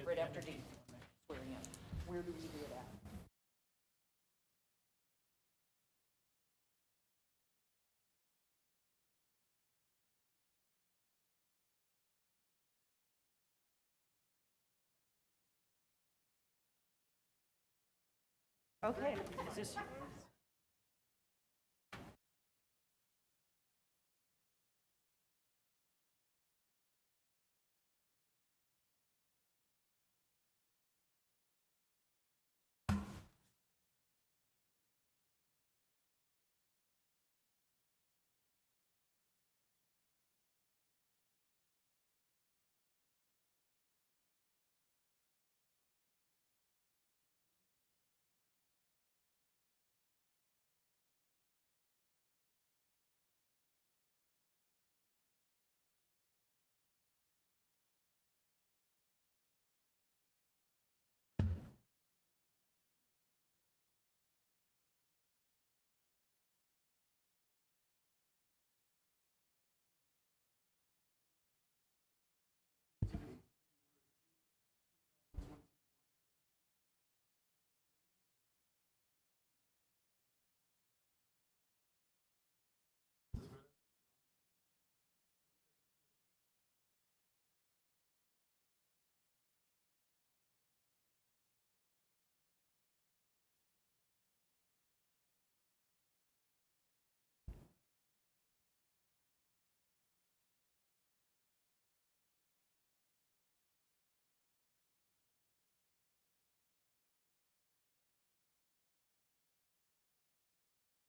Right after D, swearing in. Where do we do it at? Okay. Is this yours?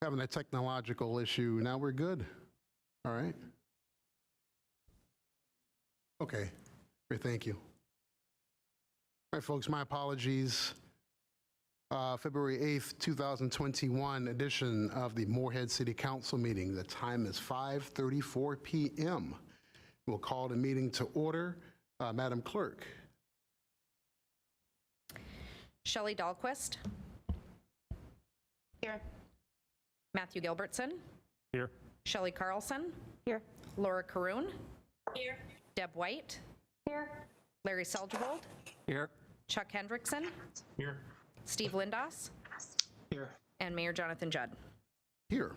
Having a technological issue. Now we're good. All right. Okay. Great. Thank you. All right, folks, my apologies. February 8th, 2021 edition of the Morehead City Council meeting. The time is 5:34 p.m. We'll call the meeting to order. Madam Clerk. Shelley Dahlquist. Here. Matthew Gilbertson. Here. Shelley Carlson. Here. Laura Caroon. Here. Deb White. Here. Larry Selgevold. Here. Chuck Hendrickson. Here. Steve Lindos. Here. And Mayor Jonathan Judd. Here.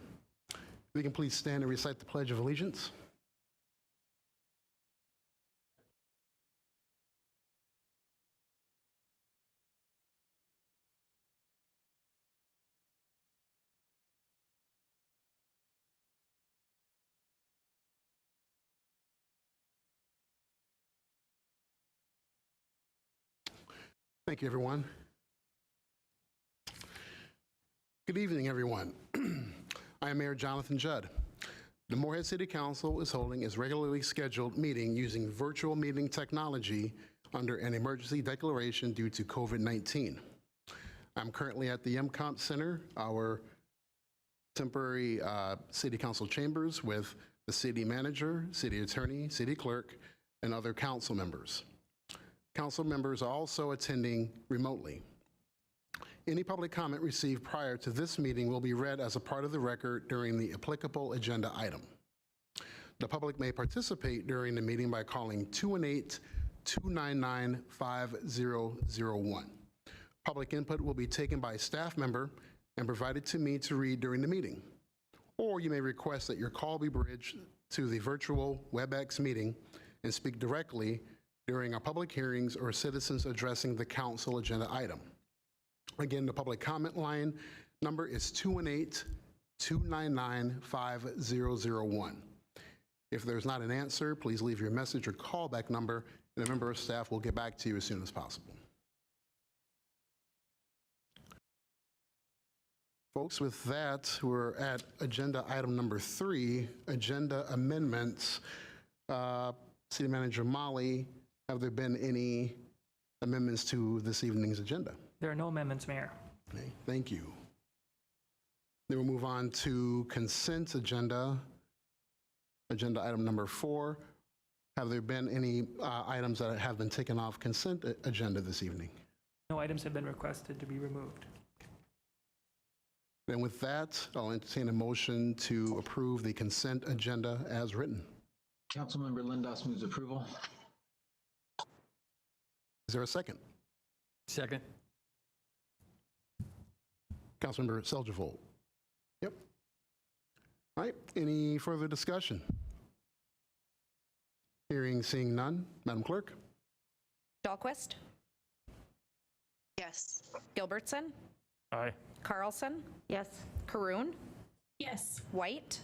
We can please stand and recite the Pledge of Allegiance. Thank you, everyone. Good evening, everyone. I am Mayor Jonathan Judd. The Morehead City Council is holding its regularly scheduled meeting using virtual meeting technology under an emergency declaration due to COVID-19. I'm currently at the MCOMP Center, our temporary City Council chambers, with the City Manager, City Attorney, City Clerk, and other council members. Council members are also attending remotely. Any public comment received prior to this meeting will be read as a part of the record during the applicable agenda item. The public may participate during the meeting by calling 218-299-5001. Public input will be taken by a staff member and provided to me to read during the meeting. Or you may request that your call be bridged to the virtual WebEx meeting and speak directly during our public hearings or citizens addressing the council agenda item. Again, the public comment line number is 218-299-5001. If there's not an answer, please leave your message or callback number, and a member of staff will get back to you as soon as possible. Folks, with that, we're at agenda item number 3, agenda amendments. City Manager Molly, have there been any amendments to this evening's agenda? There are no amendments, Mayor. Okay, thank you. Then we'll move on to consent agenda. Agenda item number 4. Have there been any items that have been taken off consent agenda this evening? No items have been requested to be removed. Then with that, I'll entertain a motion to approve the consent agenda as written. Councilmember Lindos moves approval. Is there a second? Second. Councilmember Seljevold. Yep. All right, any further discussion? Hearing, seeing none. Madam Clerk? Dahlquist, Yes. Gilbertson, Aye. Carlson, Yes. Caroon, Yes. White,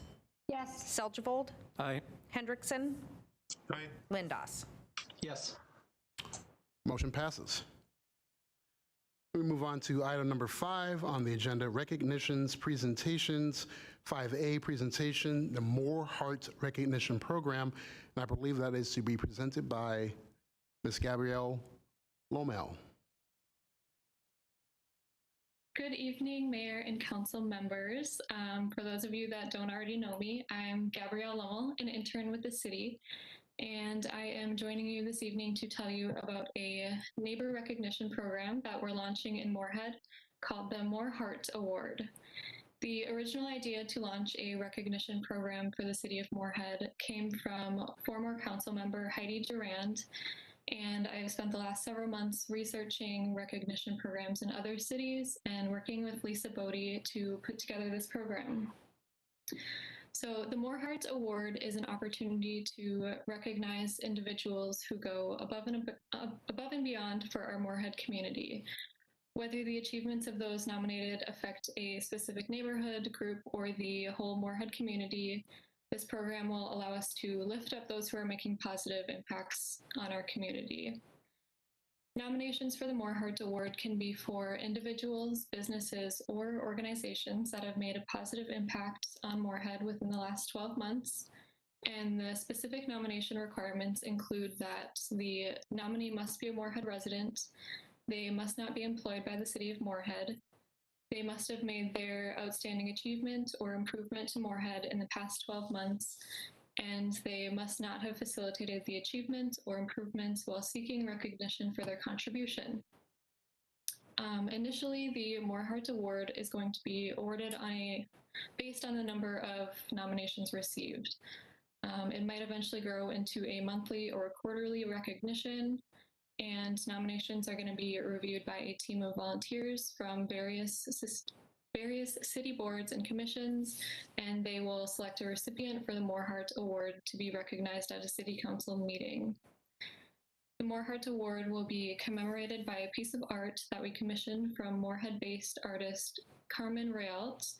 Yes. Seljevold, Aye. Hendrickson, Aye. Lindos. Yes. Motion passes. We move on to item number 5 on the agenda, recognitions, presentations. 5A presentation, the Morehead Recognition Program, and I believe that is to be presented by Ms. Gabrielle Lomel. Good evening, Mayor and Council members. For those of you that don't already know me, I'm Gabrielle Lommel, an intern with the city, and I am joining you this evening to tell you about a neighbor recognition program that we're launching in Moorhead called the Moreheads Award. The original idea to launch a recognition program for the city of Moorhead came from former council member Heidi Durand, and I've spent the last several months researching recognition programs in other cities and working with Lisa Bodie to put together this program. So the Moreheads Award is an opportunity to recognize individuals who go above and beyond for our Moorhead community. Whether the achievements of those nominated affect a specific neighborhood, group, or the whole Moorhead community, this program will allow us to lift up those who are making positive impacts on our community. Nominations for the Moreheads Award can be for individuals, businesses, or organizations that have made a positive impact on Moorhead within the last 12 months. And the specific nomination requirements include that the nominee must be a Moorhead resident, they must not be employed by the city of Moorhead, they must have made their outstanding achievement or improvement to Moorhead in the past 12 months, and they must not have facilitated the achievement or improvements while seeking recognition for their contribution. Initially, the Moreheads Award is going to be awarded based on the number of nominations received. It might eventually grow into a monthly or quarterly recognition, and nominations are going to be reviewed by a team of volunteers from various city boards and commissions, and they will select a recipient for the Moreheads Award to be recognized at a city council meeting. The Moreheads Award will be commemorated by a piece of art that we commissioned from Moorhead-based artist Carmen Realt,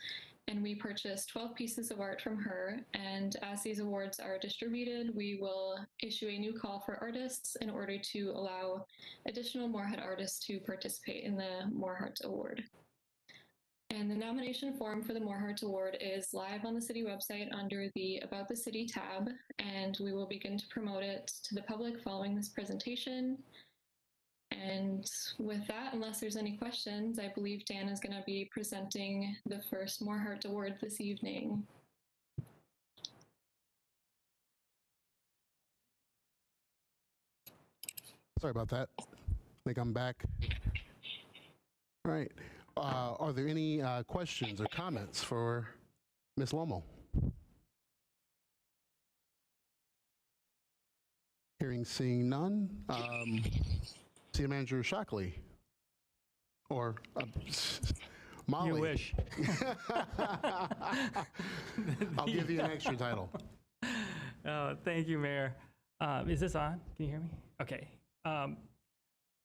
and we purchased 12 pieces of art from her, and as these awards are distributed, we will issue a new call for artists in order to allow additional Moorhead artists to participate in the Moreheads Award. And the nomination form for the Moreheads Award is live on the city website under the About the City tab, and we will begin to promote it to the public following this presentation. And with that, unless there's any questions, I believe Dan is going to be presenting the first Moreheads Award this evening. Sorry about that. I think I'm back. All right. Are there any questions or comments for Ms. Lomo? Hearing, seeing none. City Manager Shockley, or Molly. You wish. I'll give you an extra title. Thank you, Mayor. Is this on? Can you hear me? Okay.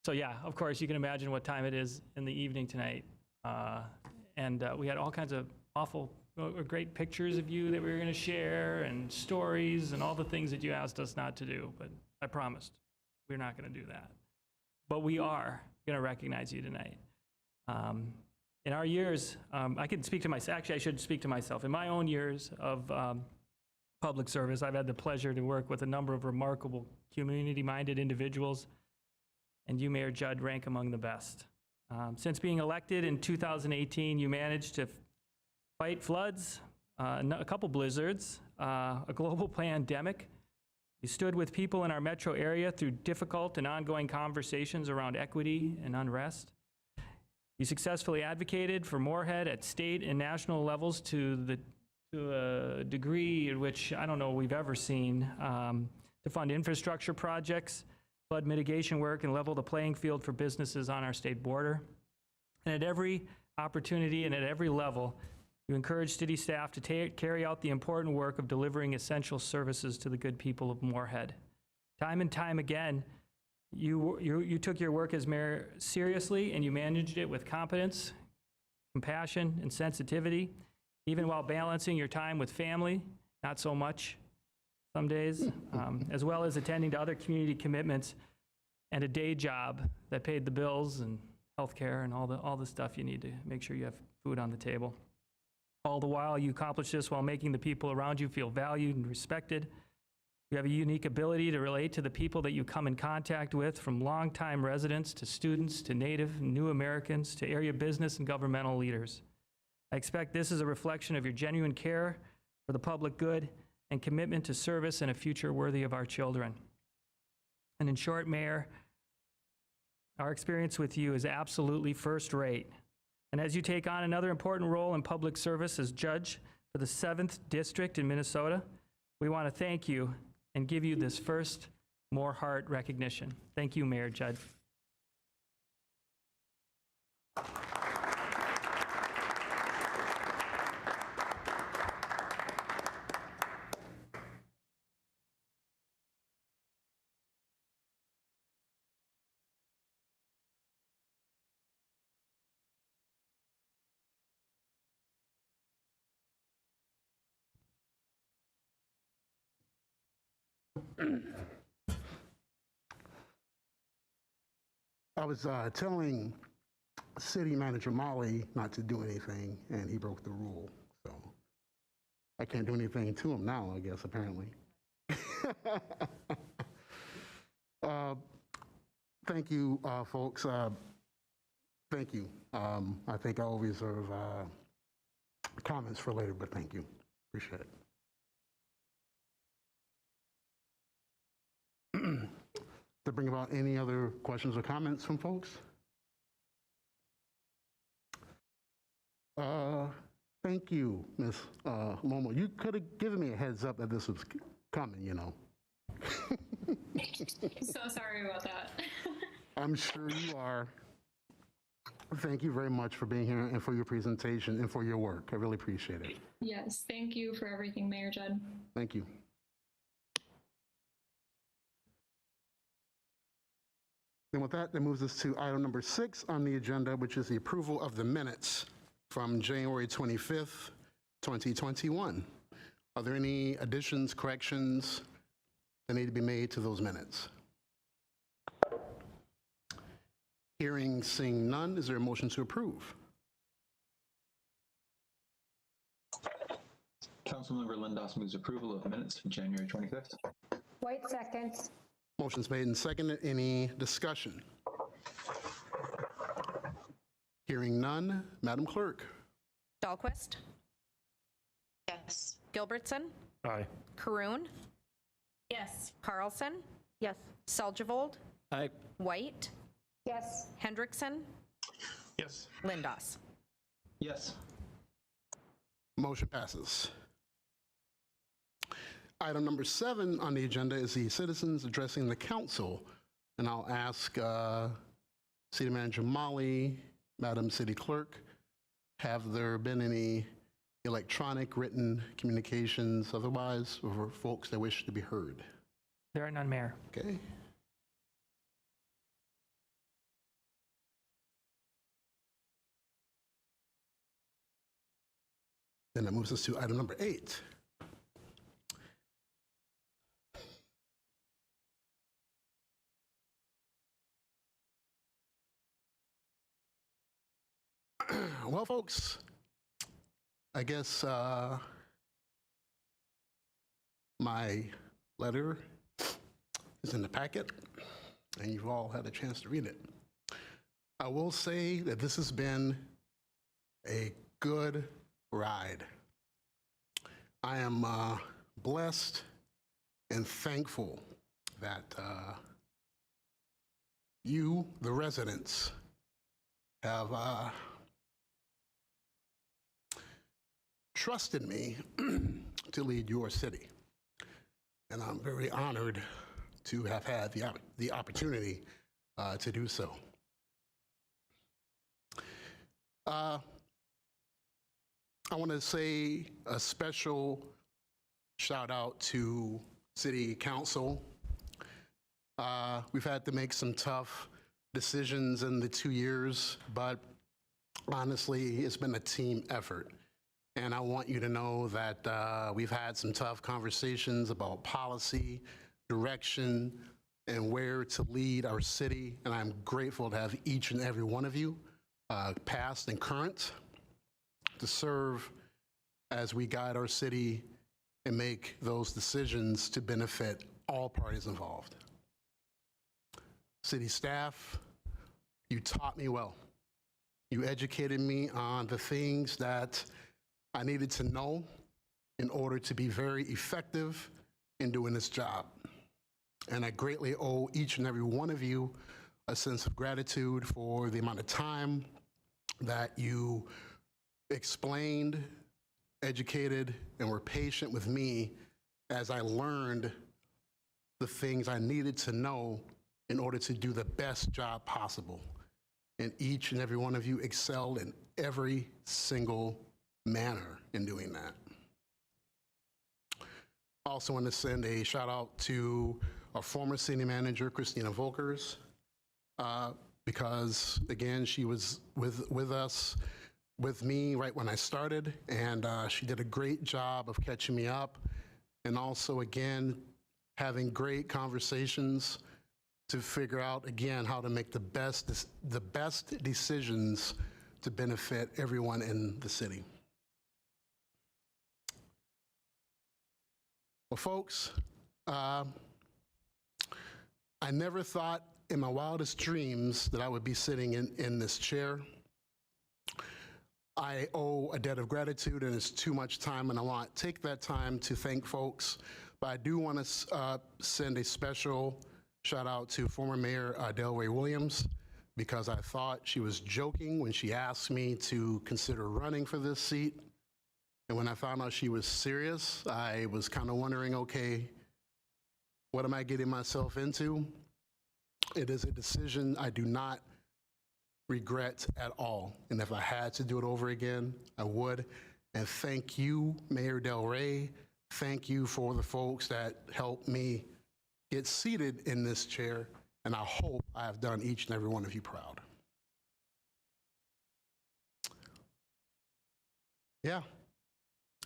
So yeah, of course, you can imagine what time it is in the evening tonight. And we had all kinds of awful great pictures of you that we were going to share and stories and all the things that you asked us not to do. But I promised we're not going to do that. But we are going to recognize you tonight. In our years, I can speak to myself. Actually, I should speak to myself. In my own years of public service, I've had the pleasure to work with a number of remarkable community-minded individuals, and you, Mayor Judd, rank among the best. Since being elected in 2018, you managed to fight floods, a couple blizzards, a global pandemic. You stood with people in our metro area through difficult and ongoing conversations around equity and unrest. You successfully advocated for Moorhead at state and national levels to a degree in which I don't know we've ever seen, to fund infrastructure projects, flood mitigation work, and level the playing field for businesses on our state border. And at every opportunity and at every level, you encourage city staff to carry out the important work of delivering essential services to the good people of Moorhead. Time and time again, you took your work as mayor seriously, and you managed it with competence, compassion, and sensitivity, even while balancing your time with family, not so much some days, as well as attending to other community commitments and a day job that paid the bills and healthcare and all the stuff you need to make sure you have food on the table. All the while, you accomplish this while making the people around you feel valued and respected. You have a unique ability to relate to the people that you come in contact with, from longtime residents to students to Native and new Americans to area business and governmental leaders. I expect this is a reflection of your genuine care for the public good and commitment to service and a future worthy of our children. And in short, Mayor, our experience with you is absolutely first rate. And as you take on another important role in public service as judge for the 7th District in Minnesota, we want to thank you and give you this first More Heart recognition. Thank you, Mayor Judd. I was telling City Manager Molly not to do anything, and he broke the rule. So I can't do anything to him now, I guess, apparently. Thank you, folks. Thank you. I think I'll reserve comments for later, but thank you. Appreciate it. To bring about any other questions or comments from folks? Thank you, Ms. Momo. You could have given me a heads up that this was coming, you know. So sorry about that. I'm sure you are. Thank you very much for being here and for your presentation and for your work. I really appreciate it. Yes, thank you for everything, Mayor Judd. Thank you. And with that moves us to item number 6 on the agenda, which is the approval of the minutes from January 25th, 2021. Are there any additions, corrections that need to be made to those minutes? Hearing, seeing none, is there a motion to approve? Councilmember Lindos moves approval of minutes from January 25th. White seconds. Motion's made and seconded. Any discussion? Hearing none, Madam Clerk. Dahlquist, Yes. Gilbertson, Aye. Caroon, Yes. Carlson, Yes. Seljevold, Aye. White, Yes. Hendrickson, Yes. Lindos. Yes. Motion passes. Item number 7 on the agenda is the citizens addressing the council. And I'll ask City Manager Molly, Madam City Clerk, have there been any electronic, written communications otherwise for folks that wish to be heard? There are none, Mayor. Okay. Then that moves us to item number 8. Well, folks, I guess my letter is in the packet, and you've all had a chance to read it. I will say that this has been a good ride. I am blessed and thankful that you, the residents, have trusted me to lead your city. And I'm very honored to have had the opportunity to do so. I want to say a special shout out to City Council. We've had to make some tough decisions in the 2 years, but honestly, it's been a team effort. And I want you to know that we've had some tough conversations about policy, direction, and where to lead our city. And I'm grateful to have each and every one of you, past and current, to serve as we guide our city and make those decisions to benefit all parties involved. City staff, you taught me well. You educated me on the things that I needed to know in order to be very effective in doing this job. And I greatly owe each and every one of you a sense of gratitude for the amount of time that you explained, educated, and were patient with me as I learned the things I needed to know in order to do the best job possible. And each and every one of you excelled in every single manner in doing that. I also want to send a shout out to our former city manager, Christina Volkers, because again, she was with me right when I started, and she did a great job of catching me up, and also again, having great conversations to figure out again how to make the best decisions to benefit everyone in the city. Well, folks, I never thought in my wildest dreams that I would be sitting in this chair. I owe a debt of gratitude, and it's too much time, and I want to take that time to thank folks. But I do want to send a special shout out to former Mayor Delray Williams, because I thought she was joking when she asked me to consider running for this seat. And when I found out she was serious, I was kind of wondering, okay, what am I getting myself into? It is a decision I do not regret at all. And if I had to do it over again, I would. And thank you, Mayor Delray. Thank you for the folks that helped me get seated in this chair. And I hope I have done each and every one of you proud. Yeah.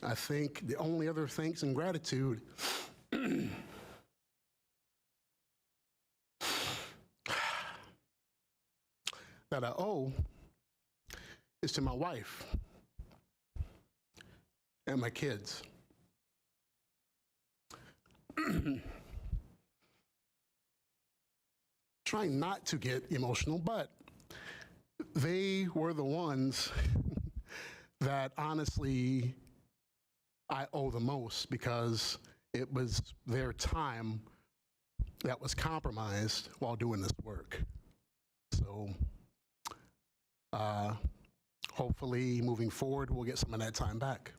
I think the only other thanks and gratitude that I owe is to my wife and my kids. Trying not to get emotional, but they were the ones that honestly I owe the most, because it was their time that was compromised while doing this work. So hopefully moving forward, we'll get some of that time back.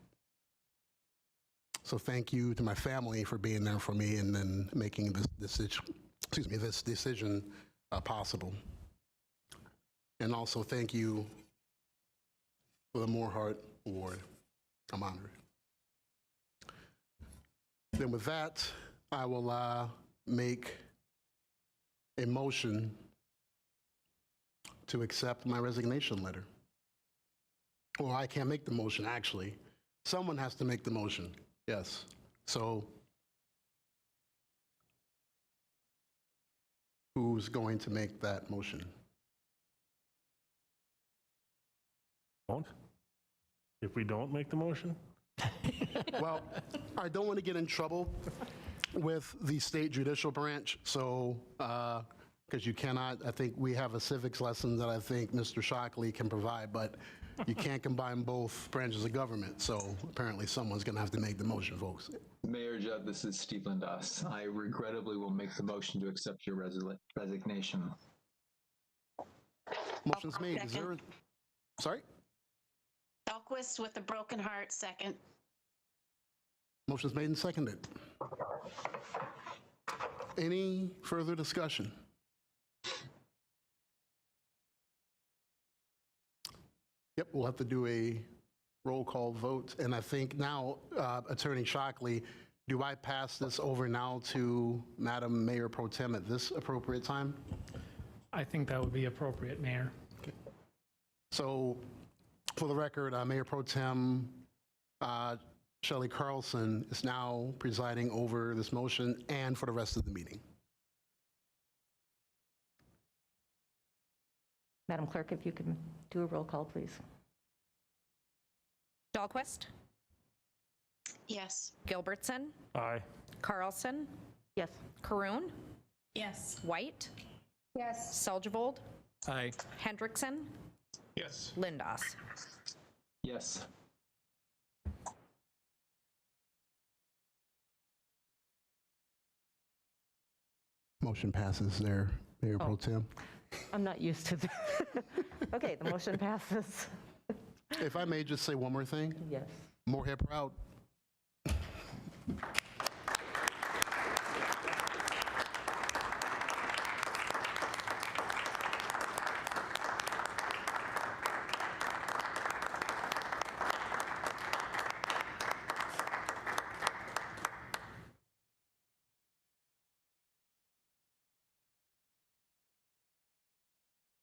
So thank you to my family for being there for me and then making this decision possible. And also thank you for the Morehead Award. I'm honored. Then with that, I will make a motion to accept my resignation letter. Well, I can't make the motion, actually. Someone has to make the motion, yes. So who's going to make that motion? Don't? If we don't make the motion? Well, I don't want to get in trouble with the state judicial branch, so, because you cannot, I think we have a civics lesson that I think Mr. Shockley can provide, but you can't combine both branches of government, so apparently someone's going to have to make the motion, folks. Mayor Judd, this is Steve Lindas. I regrettably will make the motion to accept your resignation. Motion's made. Is there, sorry? Dahlquist with a broken heart, second. Motion's made and seconded. Any further discussion? Yep, we'll have to do a roll call vote. And I think now, Attorney Shockley, do I pass this over now to Madam Mayor Pro Tem at this appropriate time? I think that would be appropriate, Mayor. So, for the record, Mayor Pro Tem Shelley Carlson is now presiding over this motion and for the rest of the meeting. Madam Clerk, if you can do a roll call, please. Dahlquist, Yes. Gilbertson, Aye. Carlson, Yes. Caroon, Yes. White, Yes. Seljevold, Aye. Hendrickson, Yes. Lindas. Yes. Motion passes there, Mayor Pro Tem. I'm not used to that. Okay, the motion passes. If I may just say one more thing, Yes. Morehead proud.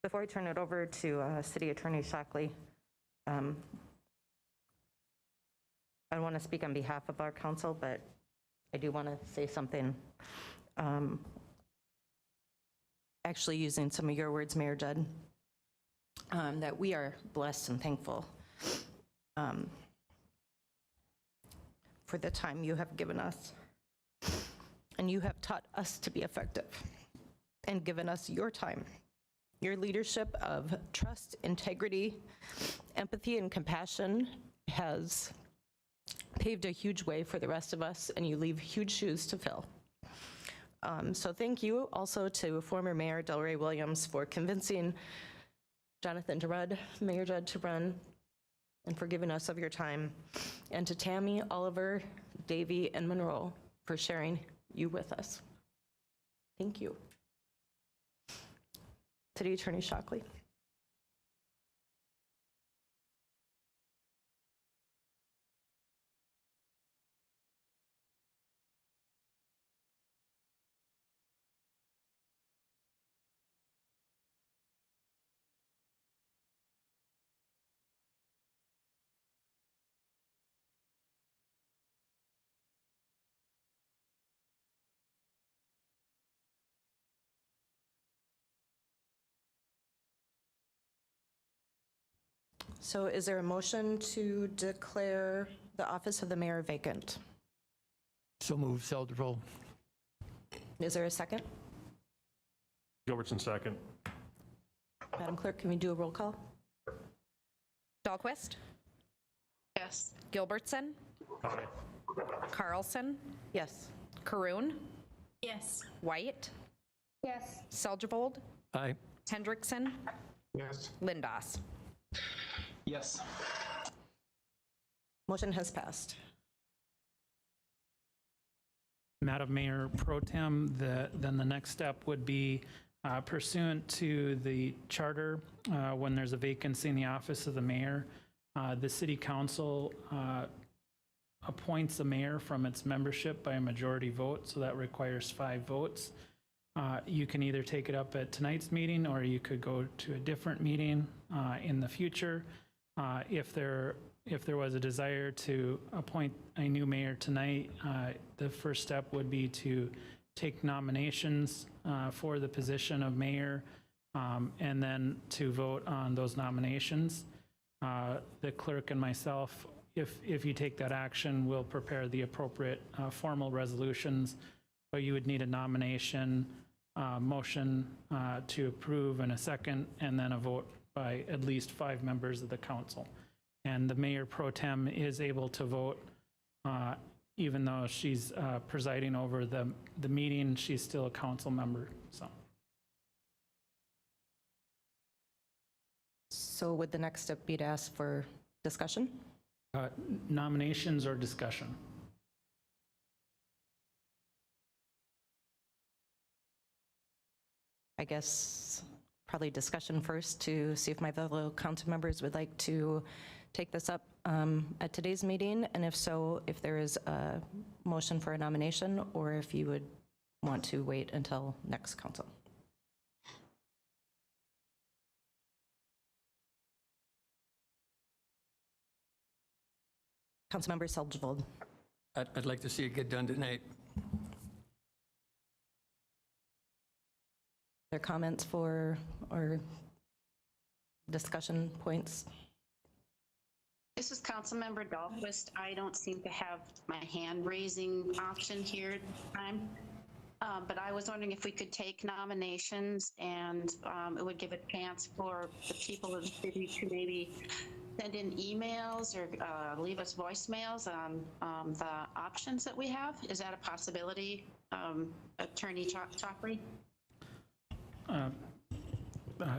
Before I turn it over to City Attorney Shockley, I want to speak on behalf of our council, but I do want to say something, actually using some of your words, Mayor Judd, that we are blessed and thankful for the time you have given us. And you have taught us to be effective and given us your time. Your leadership of trust, integrity, empathy, and compassion has paved a huge way for the rest of us, and you leave huge shoes to fill. So thank you also to former Mayor Delray Williams for convincing Jonathan Judd, Mayor Judd, to run and for giving us of your time, and to Tammy, Oliver, Davey, and Monroe for sharing you with us. Thank you. City Attorney Shockley. So is there a motion to declare the office of the mayor vacant? So move, Seljevold. Is there a second? Gilbertson, second. Madam Clerk, can we do a roll call? Dahlquist, Yes. Gilbertson, Aye. Carlson, Yes. Caroon, Yes. White, Yes. Seljevold, Aye. Hendrickson, Yes. Lindas. Yes. Motion has passed. Madam Mayor Pro Tem, then the next step would be pursuant to the charter, when there's a vacancy in the office of the mayor, the city council appoints the mayor from its membership by a majority vote, so that requires 5 votes. You can either take it up at tonight's meeting, or you could go to a different meeting in the future. If there if there was a desire to appoint a new mayor tonight, the first step would be to take nominations for the position of mayor, and then to vote on those nominations. The clerk and myself, if you take that action, will prepare the appropriate formal resolutions, but you would need a nomination, motion to approve and a second, and then a vote by at least 5 members of the council. And the mayor pro tem is able to vote, even though she's presiding over the meeting, she's still a council member, so. So would the next step be to ask for discussion? Nominations or discussion? I guess probably discussion first to see if my fellow council members would like to take this up at today's meeting, and if so, if there is a motion for a nomination, or if you would want to wait until next council. Councilmember Seldvold. I'd like to see it get done tonight. Their comments for or discussion points? This is Councilmember Dahlquist. I don't seem to have my hand raising option here at the time. But I was wondering if we could take nominations, and it would give a chance for the people of the city to maybe send in emails or leave us voicemails on the options that we have. Is that a possibility, Attorney Chalkley?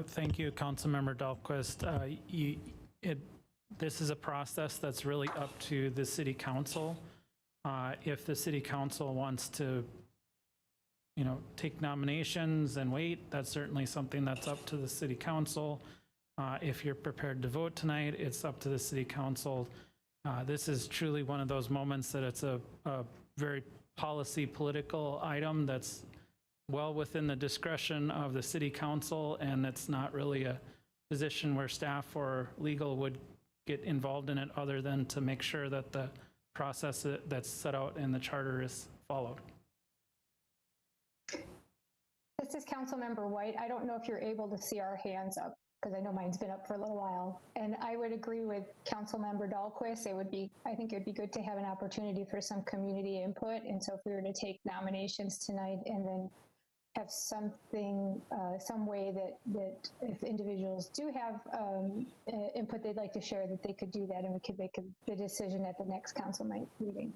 Thank you, Councilmember Dahlquist. This is a process that's really up to the city council. If the city council wants to, take nominations and wait, that's certainly something that's up to the city council. If you're prepared to vote tonight, it's up to the city council. This is truly one of those moments that it's a very policy political item that's well within the discretion of the city council, and it's not really a position where staff or legal would get involved in it, other than to make sure that the process that's set out in the charter is followed. This is Councilmember White. I don't know if you're able to see our hands up, because I know mine's been up for a little while. And I would agree with Councilmember Dahlquist. I think it would be good to have an opportunity for some community input. And so if we were to take nominations tonight and then have something, some way that if individuals do have input they'd like to share, that they could do that, and we could make the decision at the next council meeting.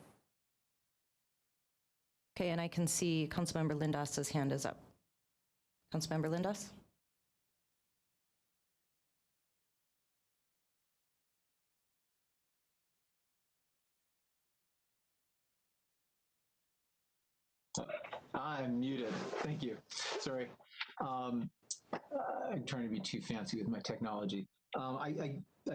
Okay, and I can see Councilmember Lindas's hand is up. Councilmember Lindas? I'm muted. Thank you. Sorry. I'm trying to be too fancy with my technology. I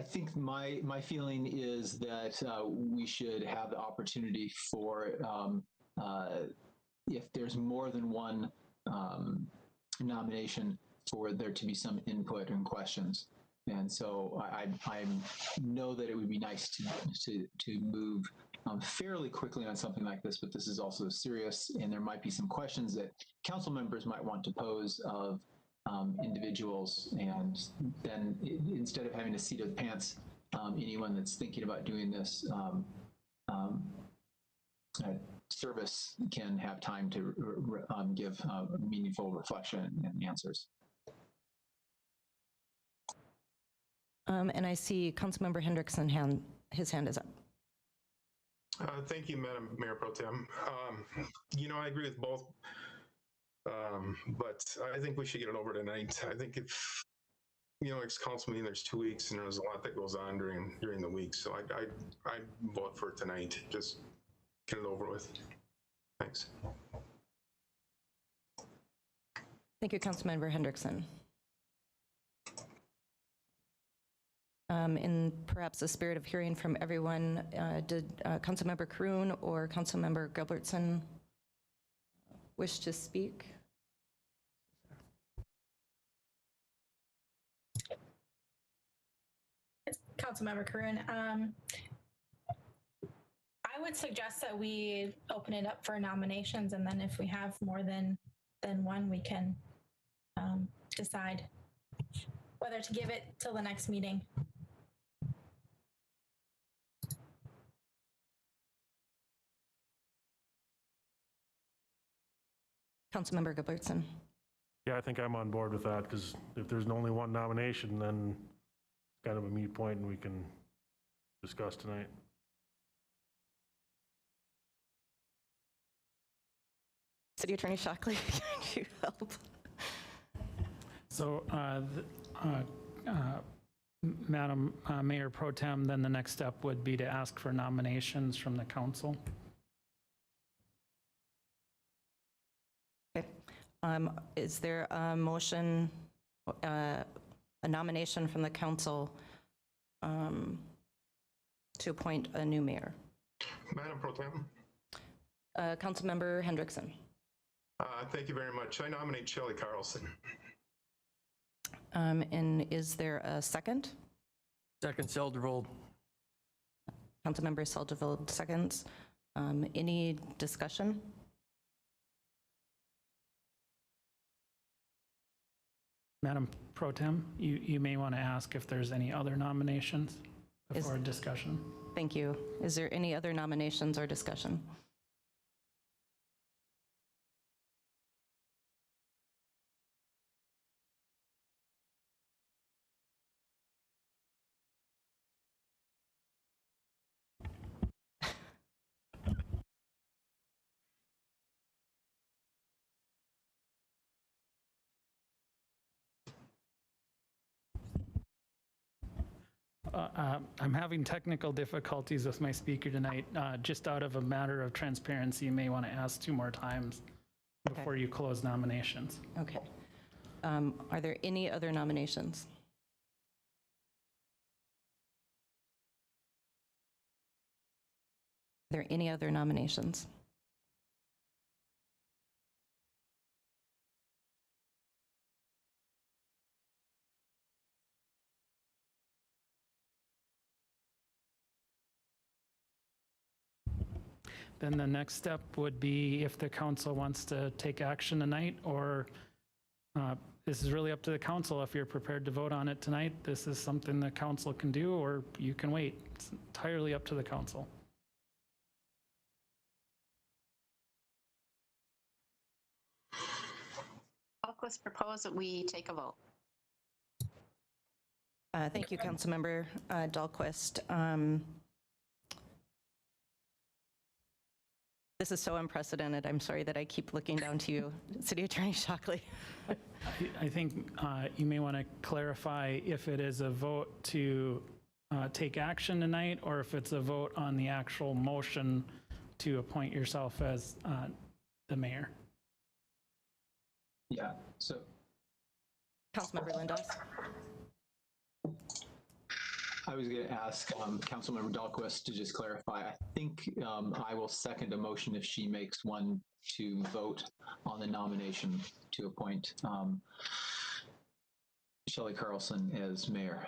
think my feeling is that we should have the opportunity for, if there's more than one nomination, for there to be some input and questions. And so I know that it would be nice to move fairly quickly on something like this, but this is also serious, and there might be some questions that council members might want to pose of individuals, and then instead of having a seat of the pants, anyone that's thinking about doing this service can have time to give meaningful reflection and answers. And I see Councilmember Hendrickson, his hand is up. Thank you, Madam Mayor Pro Tem. I agree with both, but I think we should get it over tonight. I think if, it's council meeting, there's 2 weeks, and there's a lot that goes on during the week. So I'd vote for tonight. Just get it over with. Thanks. Thank you, Councilmember Hendrickson. In perhaps the spirit of hearing from everyone, did Councilmember Kroon or Councilmember Gilbertson wish to speak? Councilmember Karun. I would suggest that we open it up for nominations, and then if we have more than one, we can decide whether to give it till the next meeting. Councilmember Gilbertson. Yeah, I think I'm on board with that, because if there's only one nomination, then it's kind of a moot point and we can discuss tonight. City Attorney Shockley, can you help? So, Madam Mayor Pro Tem, then the next step would be to ask for nominations from the council. Okay. Is there a motion, a nomination from the council to appoint a new mayor? Madam Pro Tem. Councilmember Hendrickson. Thank you very much. I nominate Shelley Carlson. And is there a second? Second, Seldervold. Councilmember Seldervold seconds. Any discussion? Madam Pro Tem, you may want to ask if there's any other nominations before discussion. Thank you. Is there any other nominations or discussion? I'm having technical difficulties with my speaker tonight. Just out of a matter of transparency, you may want to ask 2 more times before you close nominations. Okay. Are there any other nominations? Are there any other nominations? Then the next step would be if the council wants to take action tonight, or this is really up to the council. If you're prepared to vote on it tonight, this is something the council can do, or you can wait. It's entirely up to the council. Dahlquist propose that we take a vote. Thank you, Councilmember Dahlquist. This is so unprecedented. I'm sorry that I keep looking down to you, City Attorney Shockley. I think you may want to clarify if it is a vote to take action tonight, or if it's a vote on the actual motion to appoint yourself as the mayor. Yeah, so Councilmember Lindos. I was going to ask Councilmember Dahlquist to just clarify. I think I will second a motion if she makes one to vote on the nomination to appoint Shelley Carlson as mayor.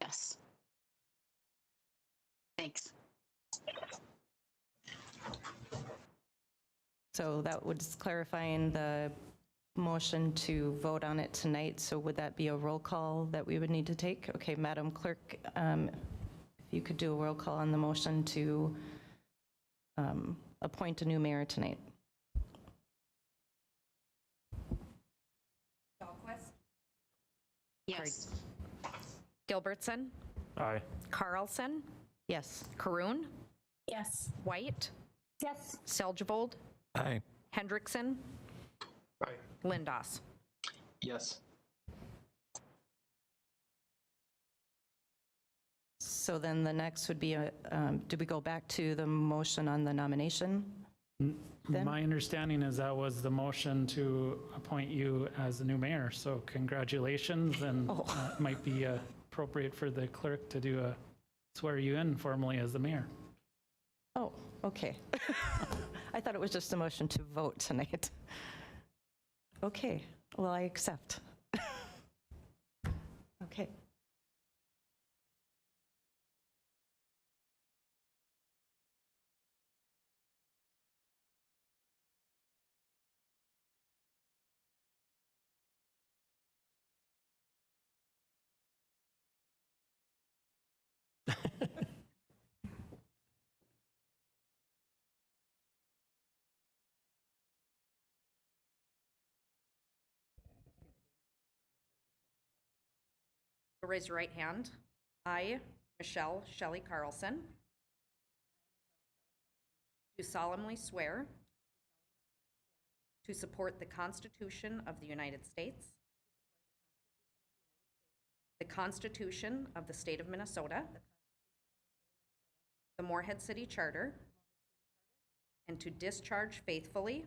Yes. Thanks. So that was clarifying the motion to vote on it tonight. So would that be a roll call that we would need to take? Okay, Madam Clerk, if you could do a roll call on the motion to appoint a new mayor tonight. Dahlquist? Yes. Gilbertson? Aye. Carlson? Yes. Karun? Yes. White? Yes. Seljevold? Aye. Hendrickson? Aye. Lindos? Yes. So then the next would be, do we go back to the motion on the nomination? Then? My understanding is that was the motion to appoint you as the new mayor. So congratulations, and it might be appropriate for the clerk to do a swear you in formally as the mayor. Oh, okay. I thought it was just a motion to vote tonight. Okay, well, I accept. Okay. So raise your right hand. I, Michelle Shelley Carlson, do solemnly swear to support the Constitution of the United States, the Constitution of the State of Minnesota, the Morehead City Charter, and to discharge faithfully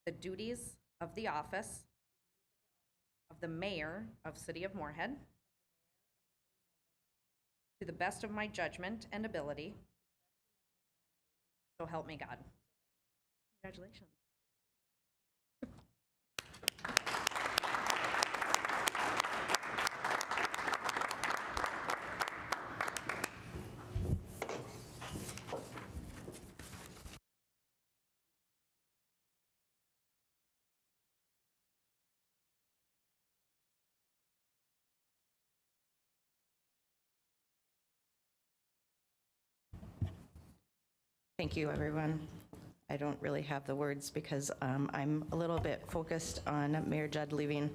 the duties of the office of the Mayor of City of Morehead to the best of my judgment and ability. So help me God. Congratulations. Thank you, everyone. I don't really have the words because I'm a little bit focused on Mayor Judd leaving.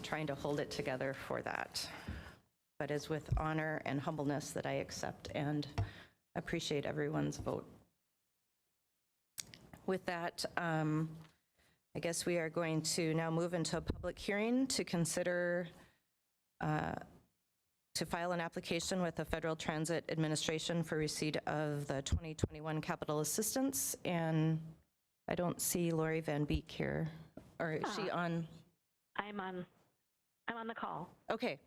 Trying to hold it together for that. But it's with honor and humbleness that I accept and appreciate everyone's vote. With that, I guess we are going to now move into a public hearing to consider to file an application with the Federal Transit Administration for receipt of the 2021 capital assistance. And I don't see Lori Van Beek here. Or is she on? I'm on the call. Okay.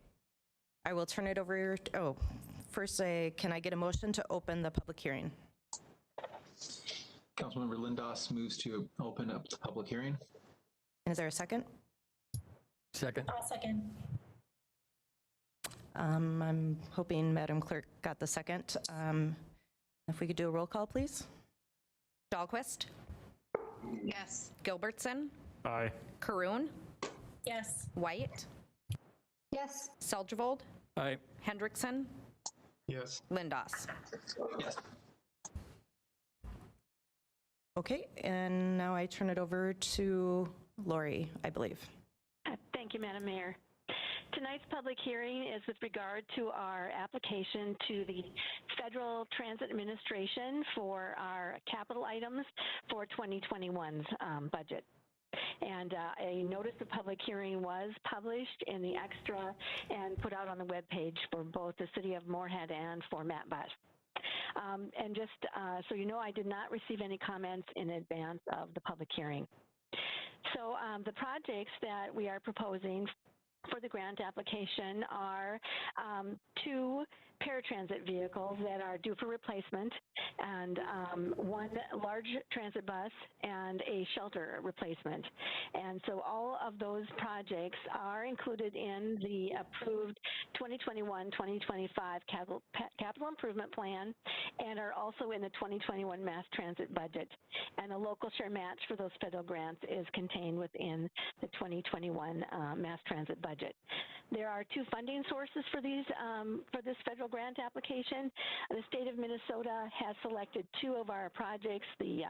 I will turn it over. First, can I get a motion to open the public hearing? Councilmember Lindos moves to open up the public hearing. And is there a second? Second. I'll second. I'm hoping Madam Clerk got the second. If we could do a roll call, please. Dahlquist, Yes. Gilbertson, Aye. Caroon, Yes. White, Yes. Seldgevold, Aye. Hendrickson, Yes. Lindos. Yes. Okay, and now I turn it over to Lori, I believe. Thank you, Madam Mayor. Tonight's public hearing is with regard to our application to the Federal Transit Administration for our capital items for 2021's budget. And a notice of public hearing was published in the Extra and put out on the webpage for both the City of Morehead and for Matt Butt. And just so you know, I did not receive any comments in advance of the public hearing. So the projects that we are proposing for the grant application are two paratransit vehicles that are due for replacement, and one large transit bus and a shelter replacement. And so all of those projects are included in the approved 2021-2025 capital improvement plan and are also in the 2021 mass transit budget. And a local share match for those federal grants is contained within the 2021 mass transit budget. There are two funding sources for these for this federal grant application. The state of Minnesota has selected two of our projects, the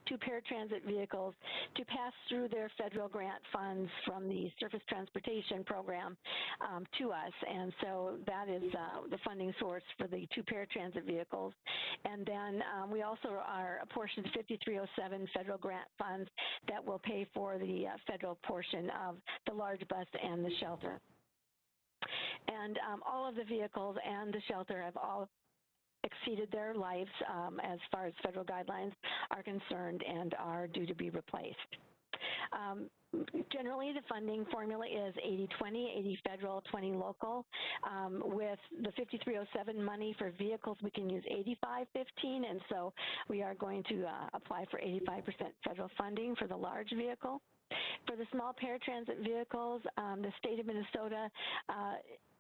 two paratransit vehicles, to pass through their federal grant funds from the Surface Transportation Program to us. And so that is the funding source for the two paratransit vehicles. And then we also are apportioned 5307 federal grant funds that will pay for the federal portion of the large bus and the shelter. And all of the vehicles and the shelter have all exceeded their lives as far as federal guidelines are concerned and are due to be replaced. Generally, the funding formula is 80-20, 80 federal, 20 local. With the 5307 money for vehicles, we can use 85-15, and so we are going to apply for 85% federal funding for the large vehicle. For the small paratransit vehicles, the state of Minnesota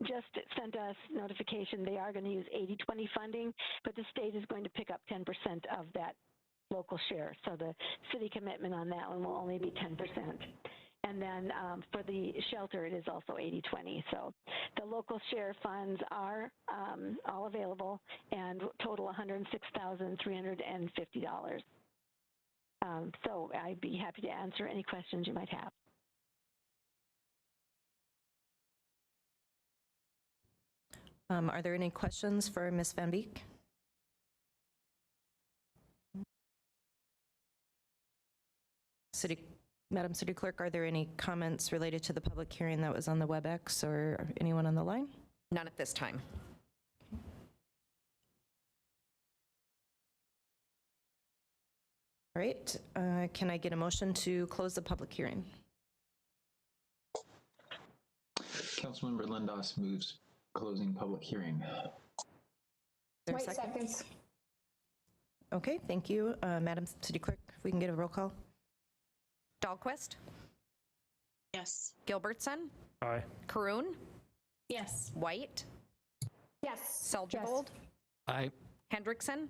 just sent us notification they are going to use 80-20 funding, but the state is going to pick up 10% of that local share. So the city commitment on that one will only be 10%. And then for the shelter, it is also 80-20. So the local share funds are all available and total $106,350. So I'd be happy to answer any questions you might have. Are there any questions for Ms. Van Beek? Madam City Clerk, are there any comments related to the public hearing that was on the WebEx or anyone on the line? None at this time. All right, can I get a motion to close the public hearing? Councilmember Lindos moves closing public hearing. Is there a White second? seconds. Okay, thank you. Madam City Clerk, if we can get a roll call. Dahlquist, Yes. Gilbertson, Aye. Caroon, Yes. White, Yes. Seljevold, Aye. Hendrickson,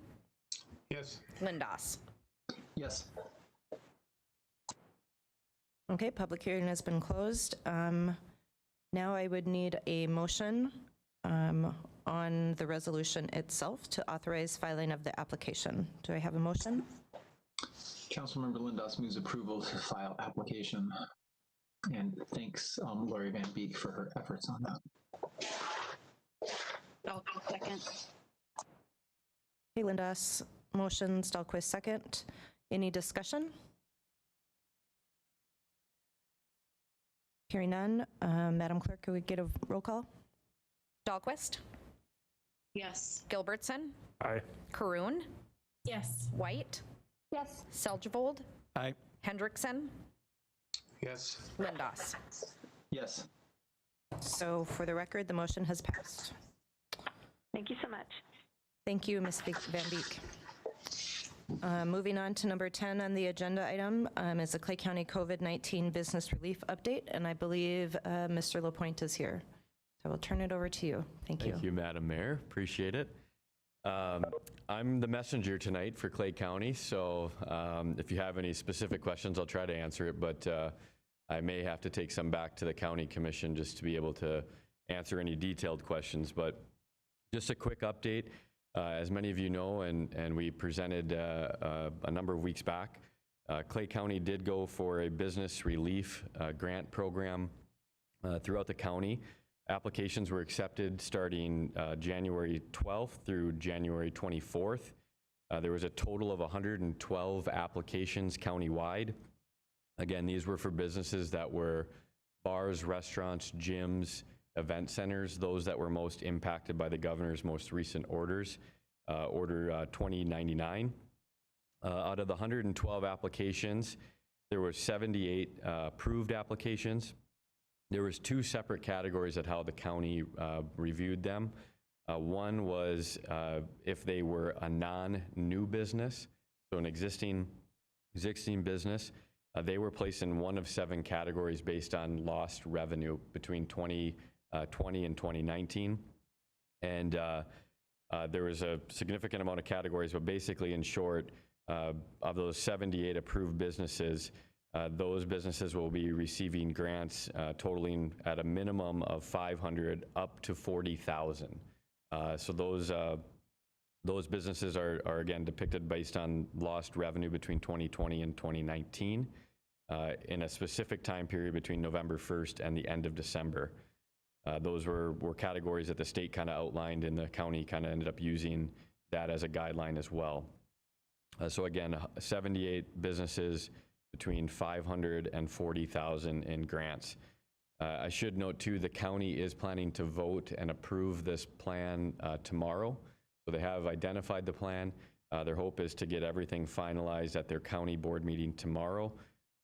Yes. Lindos. Yes. Okay, public hearing has been closed. Now I would need a motion on the resolution itself to authorize filing of the application. Do I have a motion? Councilmember Lindos moves approval to file application and thanks Lori Van Beek for her efforts on that. I'll second. Hey, Lindas, motion, Dahlquist second. Any discussion? Hearing none. Madam Clerk, could we get a roll call? Dahlquist, Yes. Gilbertson, Aye. Caroon, Yes. White, Yes. Seljevold, Aye. Hendrickson, Yes. Lindos. Yes. So for the record, the motion has passed. Thank you so much. Thank you, Ms. Van Beek. Moving on to number 10 on the agenda item is the Clay County COVID-19 Business Relief Update, and I believe Mr. Lapointe is here. So I will turn it over to you. Thank you. Thank you, Madam Mayor. Appreciate it. I'm the messenger tonight for Clay County, so if you have any specific questions, I'll try to answer it, but I may have to take some back to the County Commission just to be able to answer any detailed questions. But just a quick update. As many of you know, and we presented a number of weeks back, Clay County did go for a business relief grant program throughout the county. Applications were accepted starting January 12th through January 24th. There was a total of 112 applications countywide. Again, these were for businesses that were bars, restaurants, gyms, event centers, those that were most impacted by the governor's most recent orders, Order 2099. Out of the 112 applications, there were 78 approved applications. There was two separate categories at how the county reviewed them. One was if they were a non-new business, so an existing business, they were placed in one of 7 categories based on lost revenue between 2020 and 2019. And there was a significant amount of categories, but basically, in short, of those 78 approved businesses, those businesses will be receiving grants totaling at a minimum of $500 up to $40,000. So those businesses are again depicted based on lost revenue between 2020 and 2019 in a specific time period between November 1st and the end of December. Those were categories that the state kind of outlined, and the county kind of ended up using that as a guideline as well. So again, 78 businesses between 500 and 40,000 in grants. I should note too, the county is planning to vote and approve this plan tomorrow. So they have identified the plan. Their hope is to get everything finalized at their county board meeting tomorrow,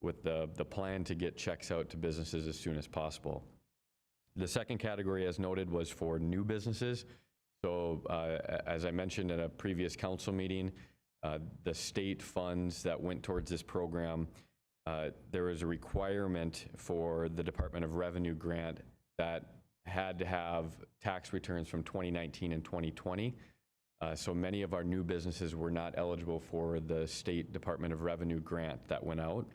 with the plan to get checks out to businesses as soon as possible. The second category, as noted, was for new businesses. So as I mentioned in a previous council meeting, the state funds that went towards this program, there was a requirement for the Department of Revenue grant that had to have tax returns from 2019 and 2020. So many of our new businesses were not eligible for the state Department of Revenue grant that went out.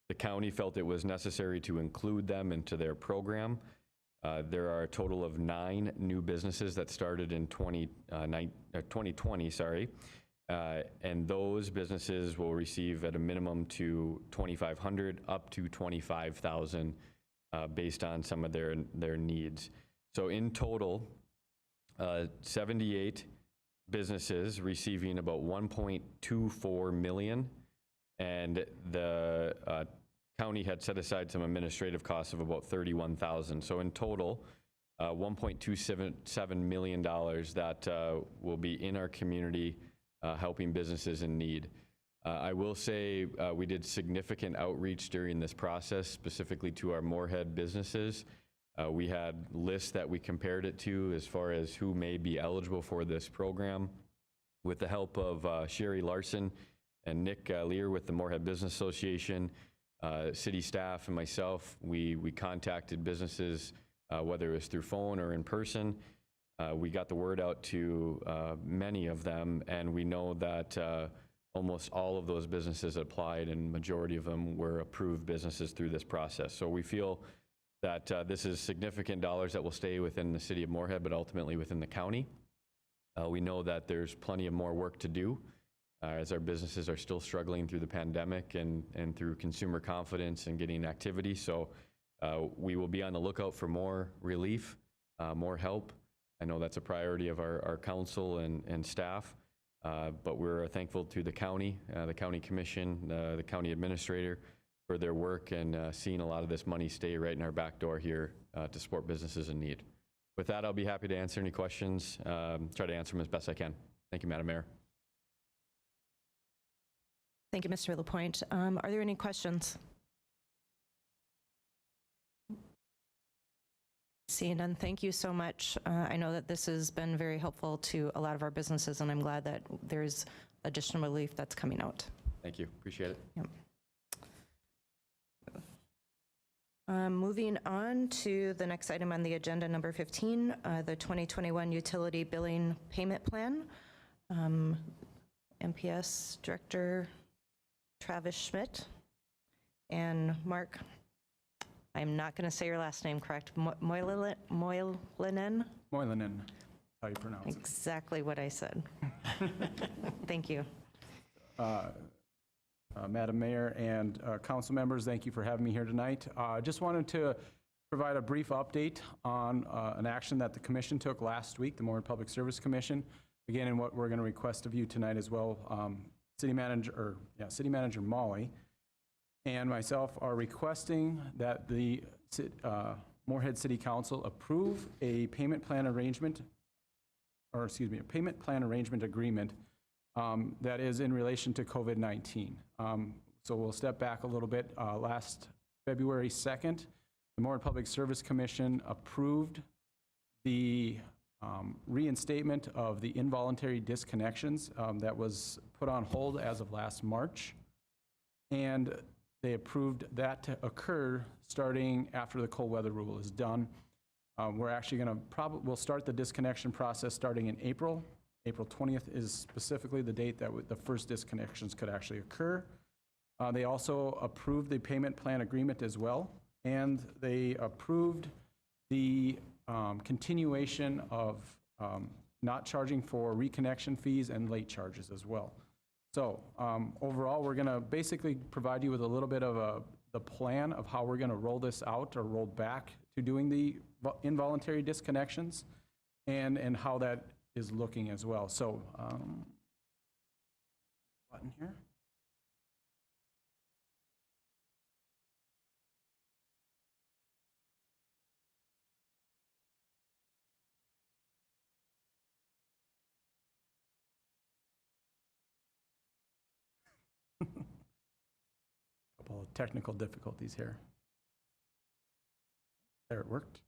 The county felt it was necessary to include them into their program. There are a total of 9 new businesses that started in 2020, and those businesses will receive at a minimum to $2,500 up to $25,000 based on some of their needs. So in total, 78 businesses receiving about 1.24 million, and the county had set aside some administrative costs of about 31,000. So in total, $1.27 million that will be in our community helping businesses in need. I will say we did significant outreach during this process, specifically to our Moorhead businesses. We had lists that we compared it to as far as who may be eligible for this program. With the help of Sherry Larson and Nick Lear with the Morehead Business Association, city staff and myself, we contacted businesses, whether it was through phone or in person. We got the word out to many of them, and we know that almost all of those businesses applied, and majority of them were approved businesses through this process. So we feel that this is significant dollars that will stay within the city of Morehead, but ultimately within the county. We know that there's plenty of more work to do as our businesses are still struggling through the pandemic and through consumer confidence and getting activity. So we will be on the lookout for more relief, more help. I know that's a priority of our council and staff, but we're thankful to the county commission, the county administrator for their work and seeing a lot of this money stay right in our back door here to support businesses in need. With that, I'll be happy to answer any questions, try to answer them as best I can. Thank you, Madam Mayor. Thank you, Mr. Lapointe. Are there any questions? Seeing none, thank you so much. I know that this has been very helpful to a lot of our businesses, and I'm glad that there's additional relief that's coming out. Thank you. Appreciate it. Yep. Moving on to the next item on the agenda, number 15, the 2021 Utility Billing Payment Plan. MPS Director Travis Schmidt and Mark, I'm not going to say your last name correct, Moylanen? Moylanen, how you pronounce it. Exactly what I said. Thank you. Madam Mayor and council members, thank you for having me here tonight. Just wanted to provide a brief update on an action that the commission took last week, the Morehead Public Service Commission. Again, and what we're going to request of you tonight as well, City Manager Molly and myself are requesting that the Morehead City Council approve a payment plan arrangement, a payment plan arrangement agreement that is in relation to COVID-19. So we'll step back a little bit. Last February 2nd, the Morehead Public Service Commission approved the reinstatement of the involuntary disconnections that was put on hold as of last March. And they approved that to occur starting after the cold weather rule is done. We're actually going to we'll start the disconnection process starting in April. April 20th is specifically the date that the first disconnections could actually occur. They also approved the payment plan agreement as well, and they approved the continuation of not charging for reconnection fees and late charges as well. So overall, we're going to basically provide you with a little bit of the plan of how we're going to roll this out or roll back to doing the involuntary disconnections and how that is looking as well. So button here. Couple of technical difficulties here. There, it worked.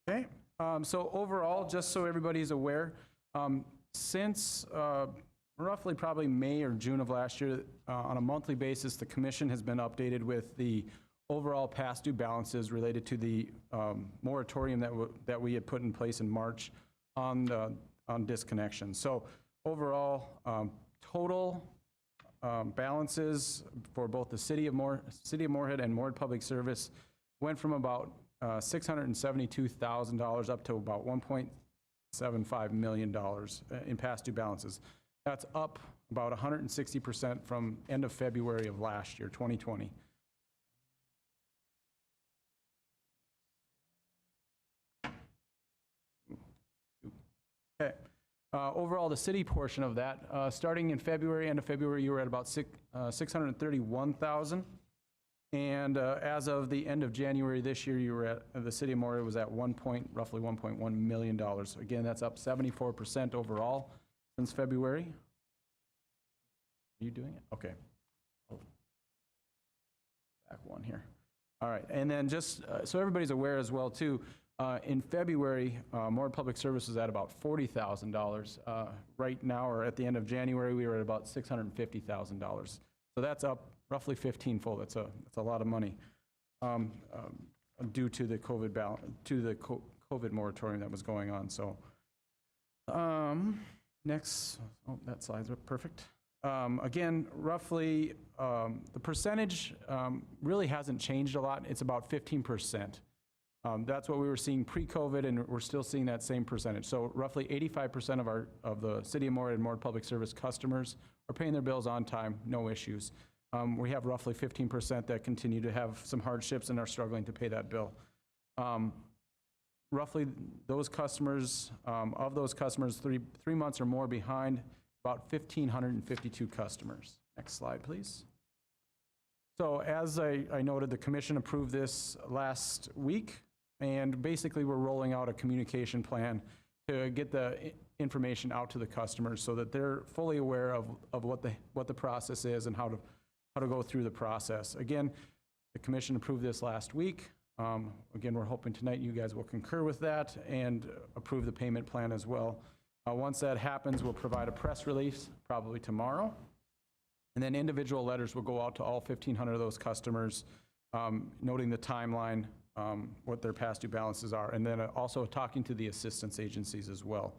Okay, so overall, just so everybody's aware, since roughly probably May or June of last year, on a monthly basis, the commission has been updated with the overall past due balances related to the moratorium that we had put in place in March on disconnection. So overall, total balances for both the City of Morehead and Morehead Public Service went from about $672,000 up to about $1.75 million in past due balances. That's up about 160% from end of February of last year, 2020. Overall, the city portion of that, starting in February, end of February, you were at about 631,000. And as of the end of January this year, you were at, the city of Moorhead was at roughly $1.1 million. Again, that's up 74% overall since February. Are you doing it? Okay. Back one here. All right, and then just so everybody's aware as well too, in February, Moorhead Public Service was at about $40,000. Right now, or at the end of January, we were at about $650,000. So that's up roughly 15-fold. That's a lot of money due to the COVID moratorium that was going on. So next, that slide's perfect. Again, roughly, the percentage really hasn't changed a lot. It's about 15%. That's what we were seeing pre-COVID, and we're still seeing that same percentage. So roughly 85% of the City of Moorhead and Moorhead Public Service customers are paying their bills on time, no issues. We have roughly 15% that continue to have some hardships and are struggling to pay that bill. Roughly those customers, of those customers, three months or more behind, about 1,552 customers. Next slide, please. So as I noted, the commission approved this last week, and basically we're rolling out a communication plan to get the information out to the customers so that they're fully aware of what the process is and how to go through the process. Again, the commission approved this last week. Again, we're hoping tonight you guys will concur with that and approve the payment plan as well. Once that happens, we'll provide a press release, probably tomorrow. And then individual letters will go out to all 1,500 of those customers, noting the timeline, what their past due balances are, and then also talking to the assistance agencies as well.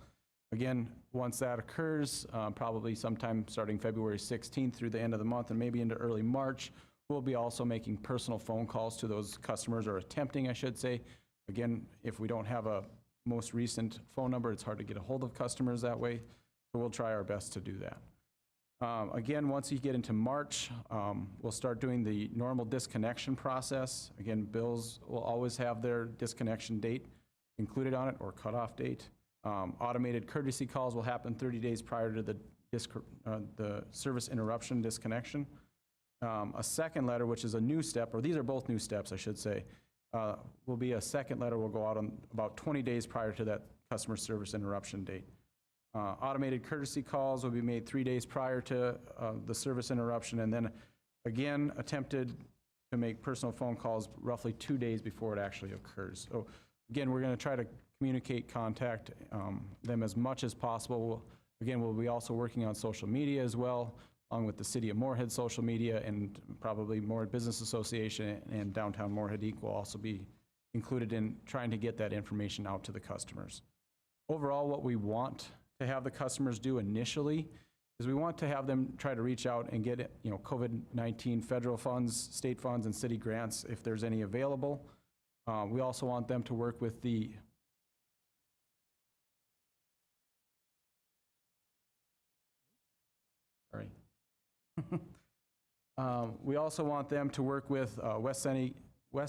Again, once that occurs, probably sometime starting February 16th through the end of the month and maybe into early March, we'll be also making personal phone calls to those customers, or attempting, I should say. Again, if we don't have a most recent phone number, it's hard to get a hold of customers that way, so we'll try our best to do that. Again, once you get into March, we'll start doing the normal disconnection process. Again, bills will always have their disconnection date included on it, or cutoff date. Automated courtesy calls will happen 30 days prior to the service interruption disconnection. A second letter, which is a new step, or these are both new steps, I should say, will be a second letter will go out on about 20 days prior to that customer service interruption date. Automated courtesy calls will be made 3 days prior to the service interruption, and then again attempted to make personal phone calls roughly 2 days before it actually occurs. So again, we're going to try to contact them as much as possible. Again, we'll be also working on social media as well, along with the City of Moorhead social media, and probably Moorhead Business Association and Downtown Moorhead Inc. will also be included in trying to get that information out to the customers. Overall, what we want to have the customers do initially is we want to have them try to reach out and get COVID-19 federal funds, state funds, and city grants if there's any available. We also want them to work with the we also want them to work with West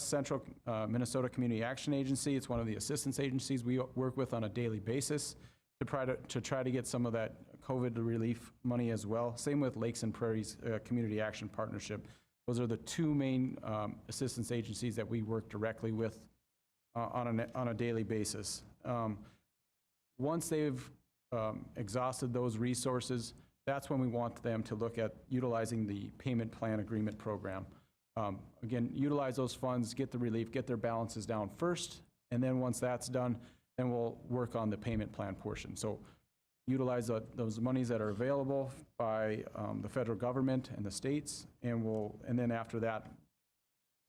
Central Minnesota Community Action Agency. It's one of the assistance agencies we work with on a daily basis to try to get some of that COVID relief money as well. Same with Lakes and Prairies Community Action Partnership. Those are the two main assistance agencies that we work directly with on a daily basis. Once they've exhausted those resources, that's when we want them to look at utilizing the payment plan agreement program. Again, utilize those funds, get the relief, get their balances down first, and then once that's done, then we'll work on the payment plan portion. So utilize those monies that are available by the federal government and the states, and then after that,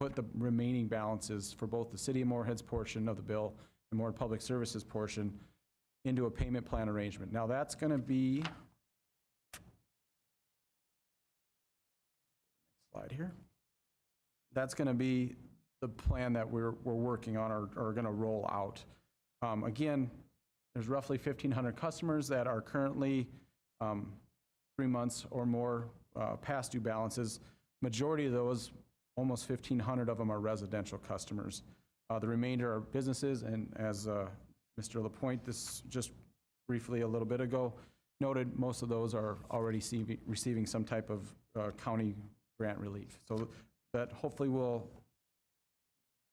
put the remaining balances for both the City of Moorhead's portion of the bill and Moorhead Public Services portion into a payment plan arrangement. Now that's going to be, slide here. That's going to be the plan that we're working on or going to roll out. Again, there's roughly 1,500 customers that are currently 3 months or more past due balances. Majority of those, almost 1,500 of them, are residential customers. The remainder are businesses, and as Mr. Lapointe just briefly a little bit ago noted, most of those are already receiving some type of county grant relief. So that hopefully will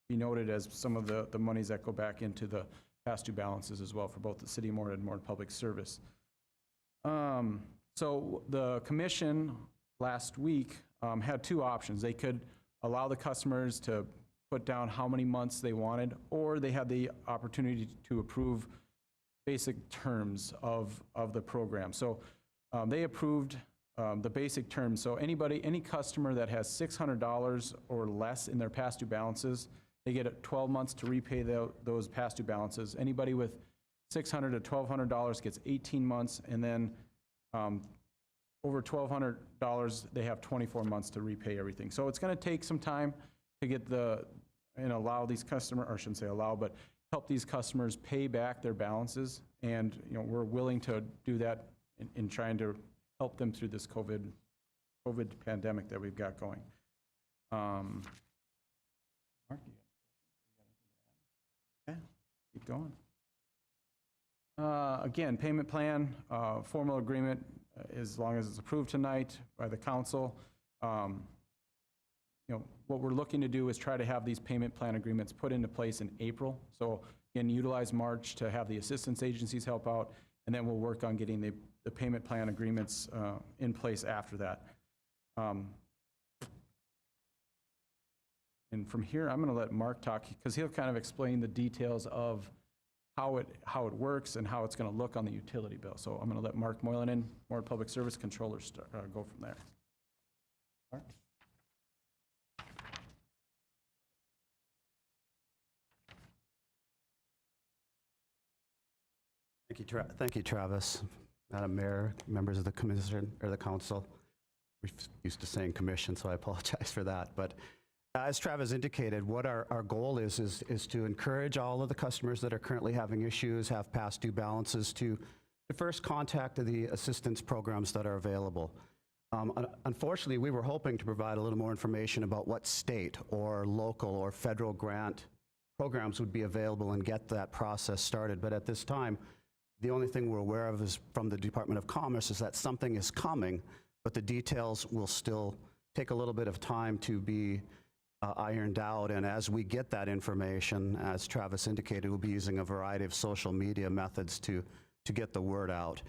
be noted as some of the monies that go back into the past due balances as well for both the City of Moorhead and Moorhead Public Service. So the commission last week had two options. They could allow the customers to put down how many months they wanted, or they had the opportunity to approve basic terms of the program. So they approved the basic terms. So any customer that has $600 or less in their past due balances, they get 12 months to repay those past due balances. Anybody with $600 to $1,200 gets 18 months, and then over $1,200, they have 24 months to repay everything. So it's going to take some time to get allow these customers, or I shouldn't say allow, but help these customers pay back their balances. And we're willing to do that in trying to help them through this COVID pandemic that we've got going. Mark, you got anything to add? Okay, keep going. Again, payment plan, formal agreement, as long as it's approved tonight by the council. What we're looking to do is try to have these payment plan agreements put into place in April. So again, utilize March to have the assistance agencies help out, and then we'll work on getting the payment plan agreements in place after that. And from here, I'm going to let Mark talk, because he'll kind of explain the details of how it works and how it's going to look on the utility bill. So I'm going to let Mark Moylan, Moorhead Public Service Controller, go from there. Mark? Thank you, Travis. Madam Mayor, members of the commission or the council. We're used to saying commission, so I apologize for that. But as Travis indicated, what our goal is to encourage all of the customers that are currently having issues, have past due balances, to first contact the assistance programs that are available. Unfortunately, we were hoping to provide a little more information about what state or local or federal grant programs would be available and get that process started. But at this time, the only thing we're aware of is from the Department of Commerce is that something is coming, but the details will still take a little bit of time to be ironed out. And as we get that information, as Travis indicated, we'll be using a variety of social media methods to get the word out.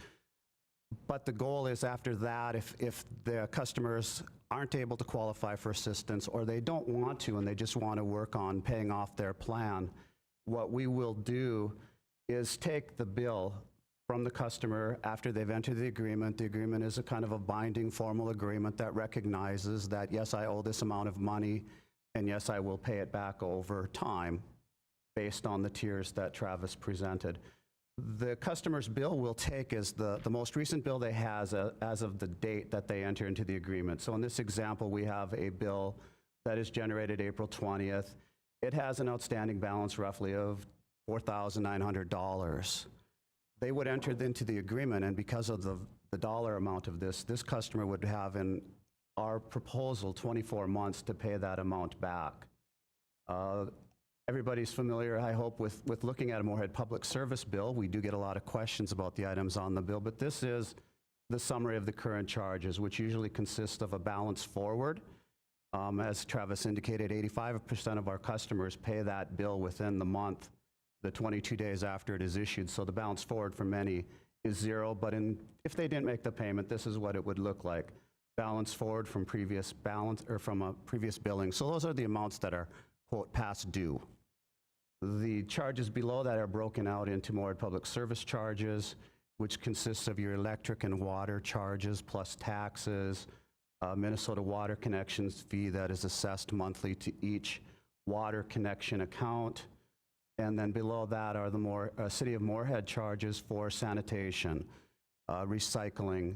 But the goal is after that, if the customers aren't able to qualify for assistance, or they don't want to and they just want to work on paying off their plan, what we will do is take the bill from the customer after they've entered the agreement. The agreement is a kind of a binding formal agreement that recognizes that, yes, I owe this amount of money, and yes, I will pay it back over time based on the tiers that Travis presented. The customer's bill we'll take is the most recent bill they has as of the date that they enter into the agreement. So in this example, we have a bill that is generated April 20th. It has an outstanding balance roughly of $4,900. They would enter into the agreement, and because of the dollar amount of this customer would have in our proposal 24 months to pay that amount back. Everybody's familiar, I hope, with looking at a Moorhead Public Service bill. We do get a lot of questions about the items on the bill, but this is the summary of the current charges, which usually consist of a balance forward. As Travis indicated, 85% of our customers pay that bill within the month, the 22 days after it is issued. So the balance forward for many is zero, but if they didn't make the payment, this is what it would look like. Balance forward from previous balance, or from a previous billing. So those are the amounts that are, quote, past due. The charges below that are broken out into Moorhead Public Service charges, which consists of your electric and water charges plus taxes, Minnesota water connections fee that is assessed monthly to each water connection account. And then below that are the City of Moorhead charges for sanitation, recycling,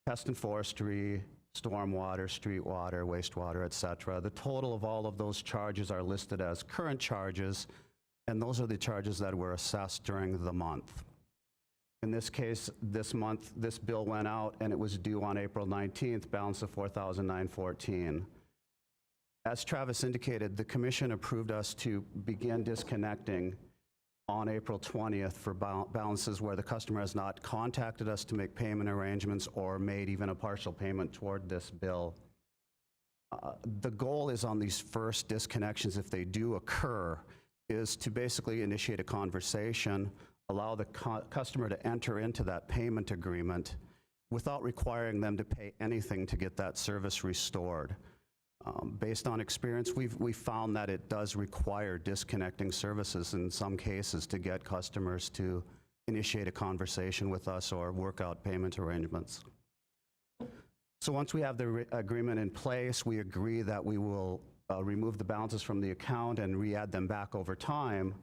pest and forestry, stormwater, street water, wastewater, et cetera. The total of all of those charges are listed as current charges, and those are the charges that were assessed during the month. In this case, this month, this bill went out and it was due on April 19th, balance of $4,914. As Travis indicated, the commission approved us to begin disconnecting on April 20th for balances where the customer has not contacted us to make payment arrangements or made even a partial payment toward this bill. The goal is on these first disconnections, if they do occur, is to basically initiate a conversation, allow the customer to enter into that payment agreement without requiring them to pay anything to get that service restored. Based on experience, we've found that it does require disconnecting services in some cases to get customers to initiate a conversation with us or work out payment arrangements. So once we have the agreement in place, we agree that we will remove the balances from the account and re-add them back over time.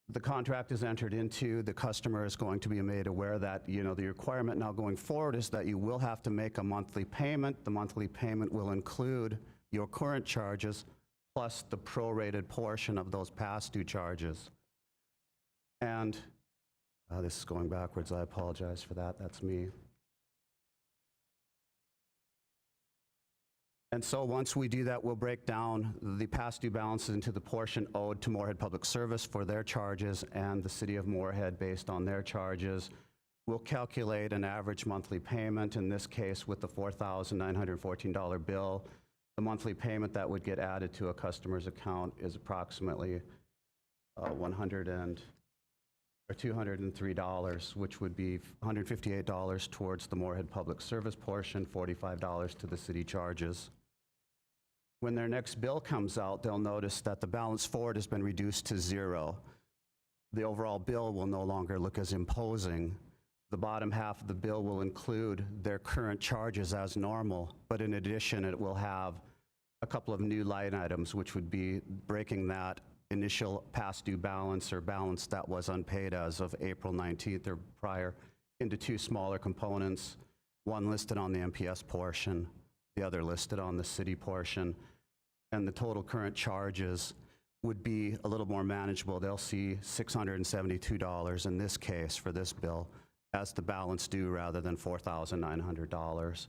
The contract is entered into, the customer is going to be made aware that, the requirement now going forward is that you will have to make a monthly payment. The monthly payment will include your current charges plus the prorated portion of those past due charges. And this is going backwards, I apologize for that, that's me. And so once we do that, we'll break down the past due balances into the portion owed to Morehead Public Service for their charges and the City of Morehead based on their charges. We'll calculate an average monthly payment, in this case with the $4,914 bill. The monthly payment that would get added to a customer's account is approximately $203, which would be $158 towards the Morehead Public Service portion, $45 to the city charges. When their next bill comes out, they'll notice that the balance forward has been reduced to zero. The overall bill will no longer look as imposing. The bottom half of the bill will include their current charges as normal, but in addition, it will have a couple of new line items, which would be breaking that initial past due balance or balance that was unpaid as of April 19th or prior into two smaller components, one listed on the MPS portion, the other listed on the city portion. And the total current charges would be a little more manageable. They'll see $672 in this case for this bill as the balance due rather than $4,900.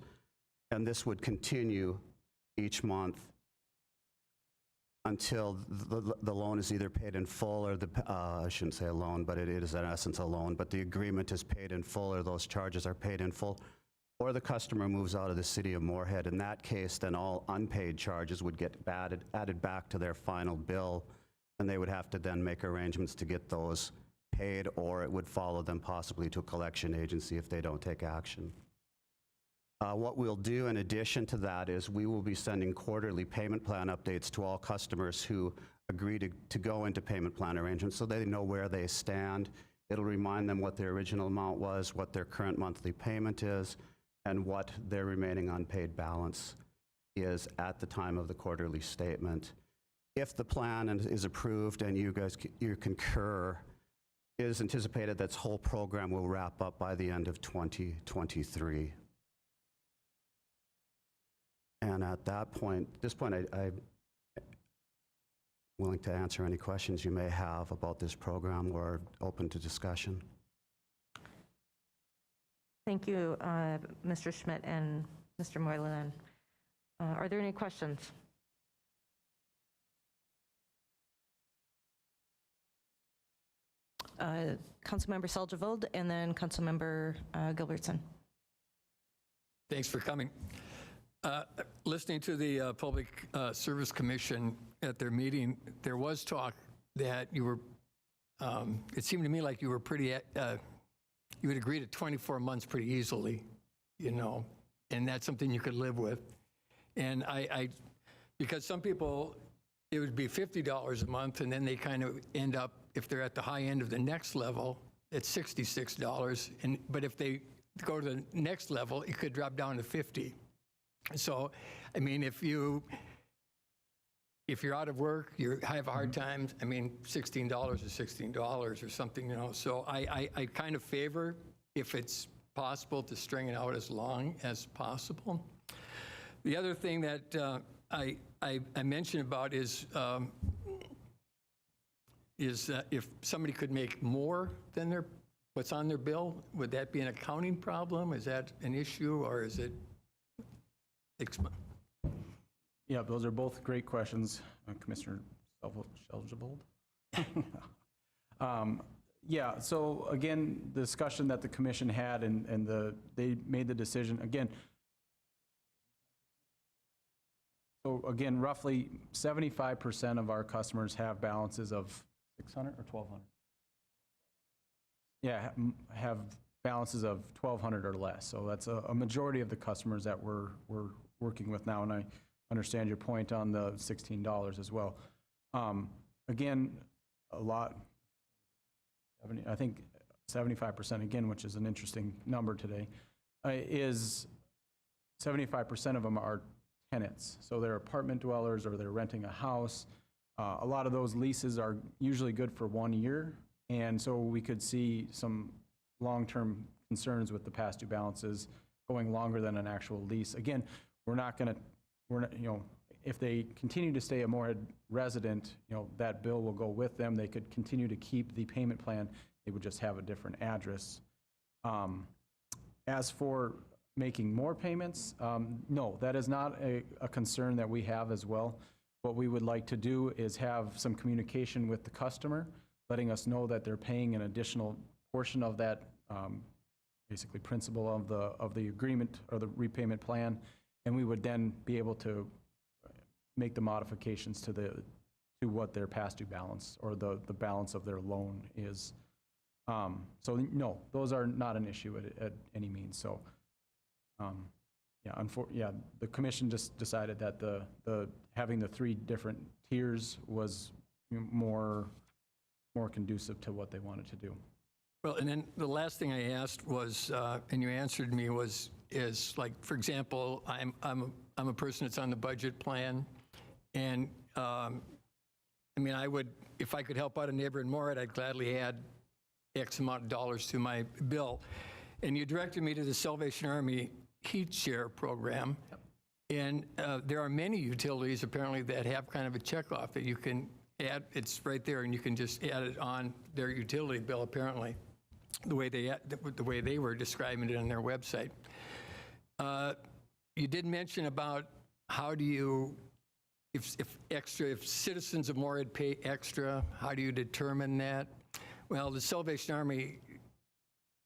And this would continue each month until the loan is either paid in full or I shouldn't say a loan, but it is in essence a loan, but the agreement is paid in full or those charges are paid in full, or the customer moves out of the City of Morehead. In that case, then all unpaid charges would get added back to their final bill, and they would have to then make arrangements to get those paid, or it would follow them possibly to a collection agency if they don't take action. What we'll do in addition to that is we will be sending quarterly payment plan updates to all customers who agree to go into payment plan arrangements so they know where they stand. It'll remind them what their original amount was, what their current monthly payment is, and what their remaining unpaid balance is at the time of the quarterly statement. If the plan is approved and you concur, it is anticipated that this whole program will wrap up by the end of 2023. And at this point, I'm willing to answer any questions you may have about this program or open to discussion. Thank you, Mr. Schmidt and Mr. Moylan. Are there any questions? Councilmember Seljavold and then Councilmember Gilbertson. Thanks for coming. Listening to the Public Service Commission at their meeting, there was talk that you were, it seemed to me like you were pretty, you would agree to 24 months pretty easily, and that's something you could live with. And because some people, it would be $50 a month, and then they kind of end up, if they're at the high end of the next level, it's $66. But if they go to the next level, it could drop down to $50. So, I mean, if you're out of work, you have a hard time, I mean, $16 is $16 or something, So I kind of favor, if it's possible, to string it out as long as possible. The other thing that I mentioned about is if somebody could make more than what's on their bill, would that be an accounting problem? Is that an issue, or is it? Yeah, those are both great questions, Commissioner Seljavold. Yeah, so again, the discussion that the commission had and they made the decision, again, so again, roughly 75% of our customers have balances of 600 or 1,200? Yeah, have balances of 1,200 or less. So that's a majority of the customers that we're working with now, and I understand your point on the $16 as well. Again, a lot, I think 75% again, which is an interesting number today, is 75% of them are tenants. So they're apartment dwellers or they're renting a house. A lot of those leases are usually good for 1 year. And so we could see some long-term concerns with the past due balances going longer than an actual lease. Again, we're not, if they continue to stay a Moorhead resident, that bill will go with them. They could continue to keep the payment plan. They would just have a different address. As for making more payments, no, that is not a concern that we have as well. What we would like to do is have some communication with the customer, letting us know that they're paying an additional portion of that basically principal of the agreement or the repayment plan, and we would then be able to make the modifications to what their past due balance or the balance of their loan is. So no, those are not an issue at any means. So the commission just decided that the having the 3 different tiers was more conducive to what they wanted to do. Well, and then the last thing I asked was, and you answered me, is like, for example, I'm a person that's on the budget plan, and I mean, I would, if I could help out a neighbor in Moorhead, I'd gladly add X amount of dollars to my bill. And you directed me to the Salvation Army heat share program, and there are many utilities apparently that have kind of a checkoff that you can add. It's right there, and you can just add it on their utility bill. Apparently, the way they were describing it on their website. You did mention about how do you, if citizens of Moorhead pay extra, how do you determine that? Well, the Salvation Army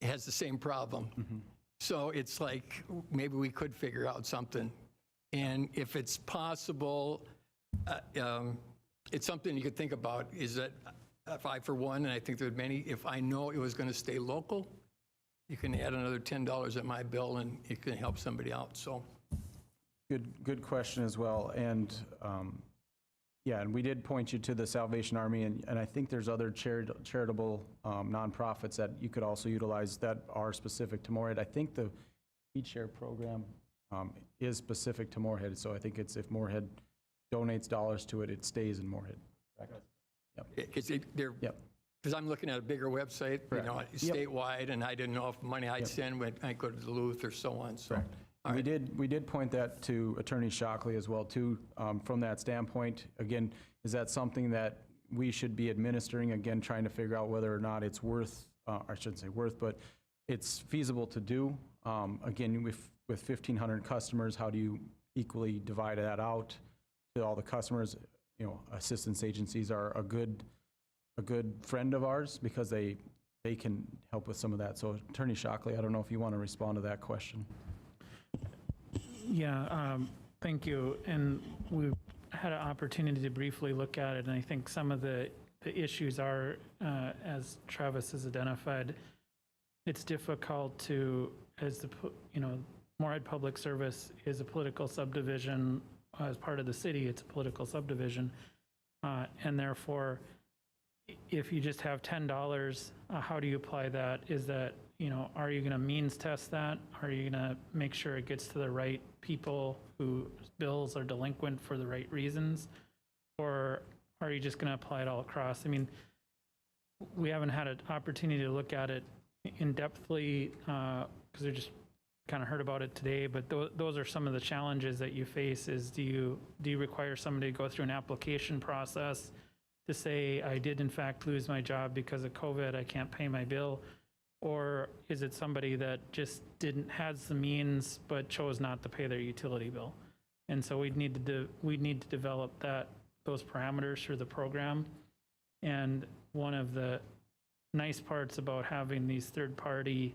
has the same problem. Mm-hmm. So it's like, maybe we could figure out something. And if it's possible, it's something you could think about, is that if I, for one, and I think there are many, if I know it was going to stay local, you can add another $10 at my bill and it can help somebody out, so. Good question as well. And yeah, and we did point you to the Salvation Army, and I think there's other charitable nonprofits that you could also utilize that are specific to Moorhead. I think the heat share program is specific to Moorhead, so I think it's if Moorhead donates dollars to it, it stays in Moorhead. Because I'm looking at a bigger website, statewide, and I didn't know if money I'd send when I go to Duluth or so on. So. We did point that to Attorney Shockley as well too. From that standpoint, again, is that something that we should be administering? Again, trying to figure out whether or not it's worth, I shouldn't say worth, but it's feasible to do. Again, with 1,500 customers, how do you equally divide that out to all the customers? Assistance agencies are a good friend of ours because they can help with some of that. So Attorney Shockley, I don't know if you want to respond to that question. Yeah, thank you. And we've had an opportunity to briefly look at it, and I think some of the issues are, as Travis has identified, it's difficult to, Moorhead Public Service is a political subdivision. As part of the city, it's a political subdivision. And therefore, if you just have $10, how do you apply that? Is that, are you going to means test that? Are you going to make sure it gets to the right people whose bills are delinquent for the right reasons? Or are you just going to apply it all across? I mean, we haven't had an opportunity to look at it in-depthly because we just kind of heard about it today, but those are some of the challenges that you face. Is do you require somebody to go through an application process to say, I did in fact lose my job because of COVID, I can't pay my bill? Or is it somebody that just has the means but chose not to pay their utility bill? And so we'd need to develop those parameters for the program. And one of the nice parts about having these third-party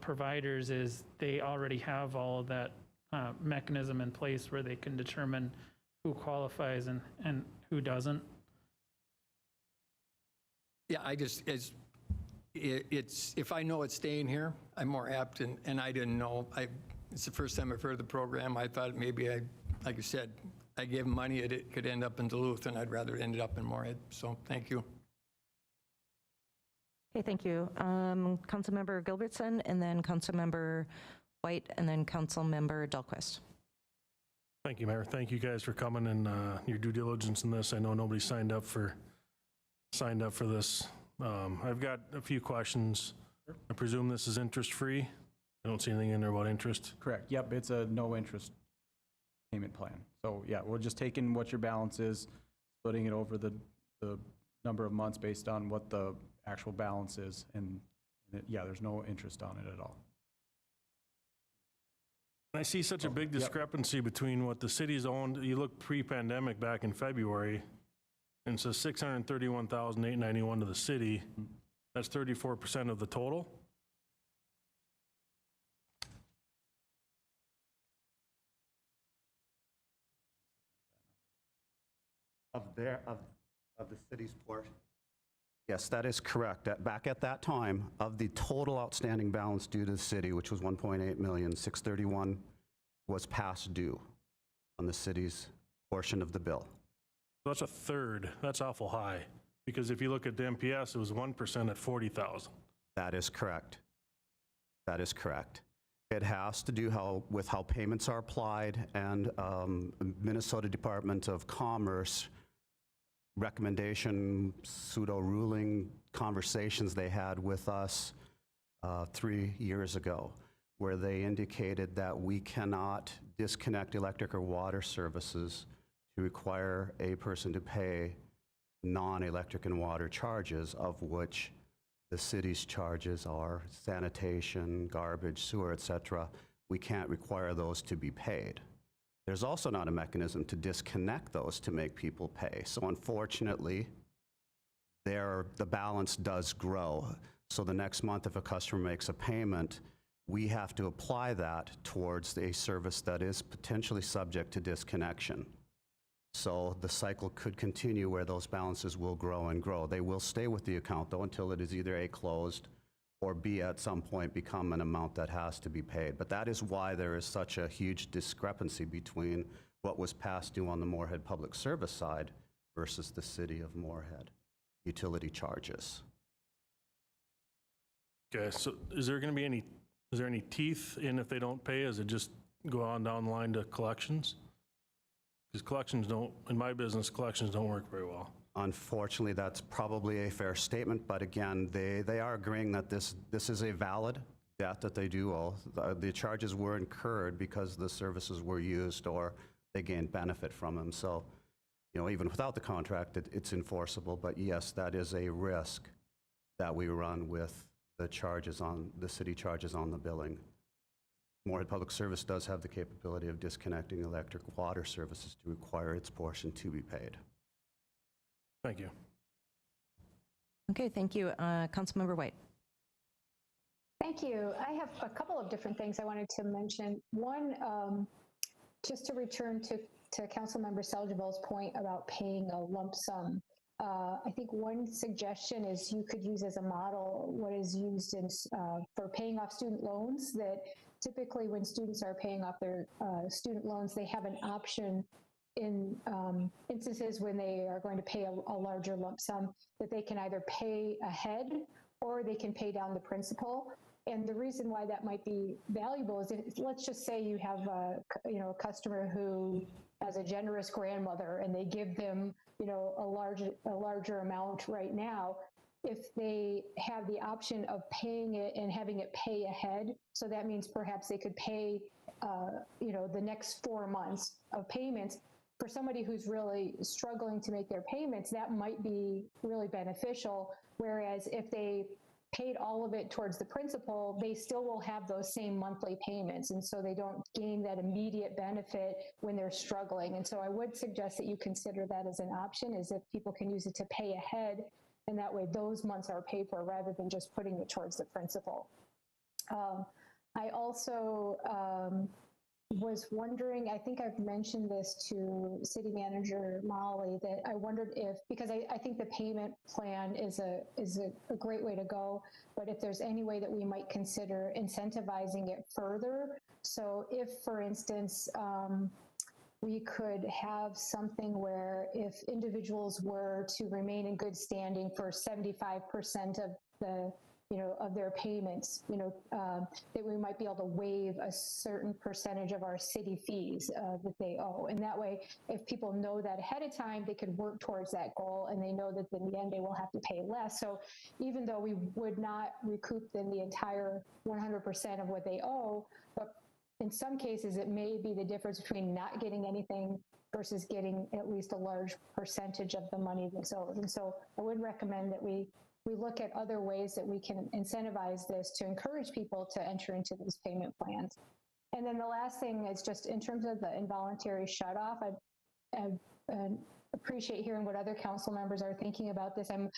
providers is they already have all of that mechanism in place where they can determine who qualifies and who doesn't. Yeah, I just, it's, if I know it's staying here, I'm more apt, and I didn't know. It's the first time I've heard of the program. I thought maybe like you said, I gave them money, it could end up in Duluth, and I'd rather it ended up in Moorhead. So thank you. Okay, thank you. Councilmember Gilbertson, and then Councilmember White, and then Councilmember Dahlquist. Thank you, Mayor. Thank you guys for coming and your due diligence in this. I know nobody signed up for this. I've got a few questions. I presume this is interest-free? I don't see anything in there about interest. Correct. Yep, it's a no interest payment plan. So yeah, we're just taking what your balance is, splitting it over the number of months based on what the actual balance is, and yeah, there's no interest on it at all. I see such a big discrepancy between what the city's owned. You look pre-pandemic back in February, and it says $631,891 to the city. That's 34% of the total. Of the city's portion? Yes, that is correct. Back at that time, of the total outstanding balance due to the city, which was 1.8 million, 631 was past due on the city's portion of the bill. That's a third. That's awful high. Because if you look at the MPS, it was 1% at 40,000. That is correct. That is correct. It has to do with how payments are applied, and Minnesota Department of Commerce recommendation, pseudo-ruling conversations they had with us 3 years ago, where they indicated that we cannot disconnect electric or water services to require a person to pay non-electric and water charges, of which the city's charges are sanitation, garbage, sewer, et cetera. We can't require those to be paid. There's also not a mechanism to disconnect those to make people pay. So unfortunately, the balance does grow. So the next month, if a customer makes a payment, we have to apply that towards a service that is potentially subject to disconnection. So the cycle could continue where those balances will grow and grow. They will stay with the account, though, until it is either A, closed, or B, at some point become an amount that has to be paid. But that is why there is such a huge discrepancy between what was past due on the Moorhead Public Service side versus the city of Moorhead utility charges. Okay, so is there any teeth in if they don't pay? Is it just go on down the line to collections? Because collections don't, in my business, collections don't work very well. Unfortunately, that's probably a fair statement, but again, they are agreeing that this is a valid debt that they do owe. The charges were incurred because the services were used or they gained benefit from them. So, even without the contract, it's enforceable. But yes, that is a risk that we run with the city charges on the billing. Moorhead Public Service does have the capability of disconnecting electric water services to require its portion to be paid. Thank you. Okay, thank you. Councilmember White. Thank you. I have a couple of different things I wanted to mention. One, just to return to Councilmember Seljavel's point about paying a lump sum. I think one suggestion is you could use as a model what is used for paying off student loans, that typically when students are paying off their student loans, they have an option in instances when they are going to pay a larger lump sum, that they can either pay ahead or they can pay down the principal. And the reason why that might be valuable is, let's just say you have a customer who has a generous grandmother and they give them a larger amount right now. If they have the option of paying it and having it pay ahead, so that means perhaps they could pay the next 4 months of payments. For somebody who's really struggling to make their payments, that might be really beneficial. Whereas if they paid all of it towards the principal, they still will have those same monthly payments. And so they don't gain that immediate benefit when they're struggling. And so I would suggest that you consider that as an option, is if people can use it to pay ahead And that way those months are paid for rather than just putting it towards the principal. I also was wondering, I think I've mentioned this to City Manager Molly, that I wondered if, because I think the payment plan is a great way to go, but if there's any way that we might consider incentivizing it further. So if, for instance, we could have something where if individuals were to remain in good standing for 75% of the of their payments, that we might be able to waive a certain percentage of our city fees that they owe. And that way, if people know that ahead of time, they could work towards that goal, and they know that in the end they will have to pay less. So even though we would not recoup then the entire 100% of what they owe, but in some cases it may be the difference between not getting anything versus getting at least a large percentage of the money that's owed. And so I would recommend that we look at other ways that we can incentivize this to encourage people to enter into these payment plans. And then the last thing is just in terms of the involuntary shutoff, I appreciate hearing what other council members are thinking about this. I'm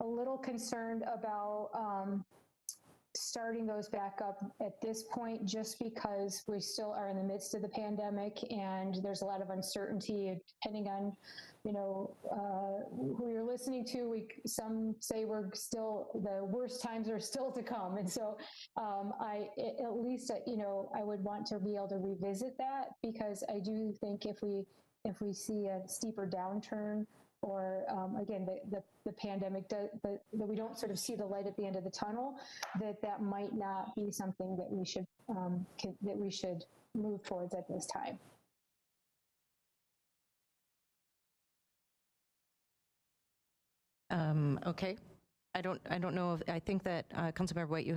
a little concerned about starting those back up at this point, just because we still are in the midst of the pandemic and there's a lot of uncertainty depending on who you're listening to. Some say we're still, the worst times are still to come. And so I would want to be able to revisit that, because I do think if we see a steeper downturn, or again, the pandemic, that we don't sort of see the light at the end of the tunnel, that might not be something that we should move towards at this time. Okay. I don't know if, I think that Councilmember White,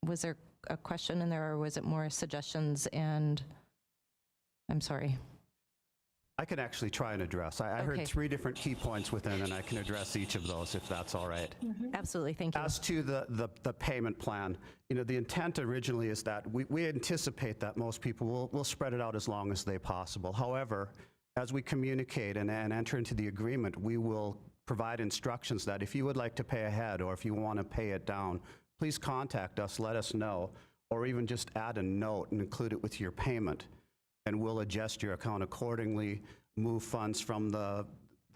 was there a question in there, or was it more suggestions? And I'm sorry. I can actually try and address. I heard 3 different key points within, and I can address each of those if that's all right. Absolutely, thank you. As to the payment plan, the intent originally is that we anticipate that most people will spread it out as long as they possible. However, as we communicate and enter into the agreement, we will provide instructions that if you would like to pay ahead, or if you want to pay it down, please contact us, let us know, or even just add a note and include it with your payment. And we'll adjust your account accordingly, move funds from the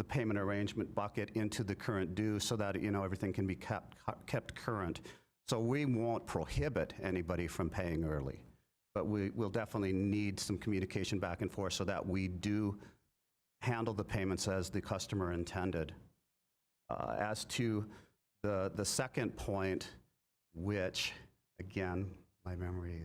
payment arrangement bucket into the current due, so that everything can be kept current. So we won't prohibit anybody from paying early, but we'll definitely need some communication back and forth so that we do handle the payments as the customer intended. As to the second point, which again, my memory.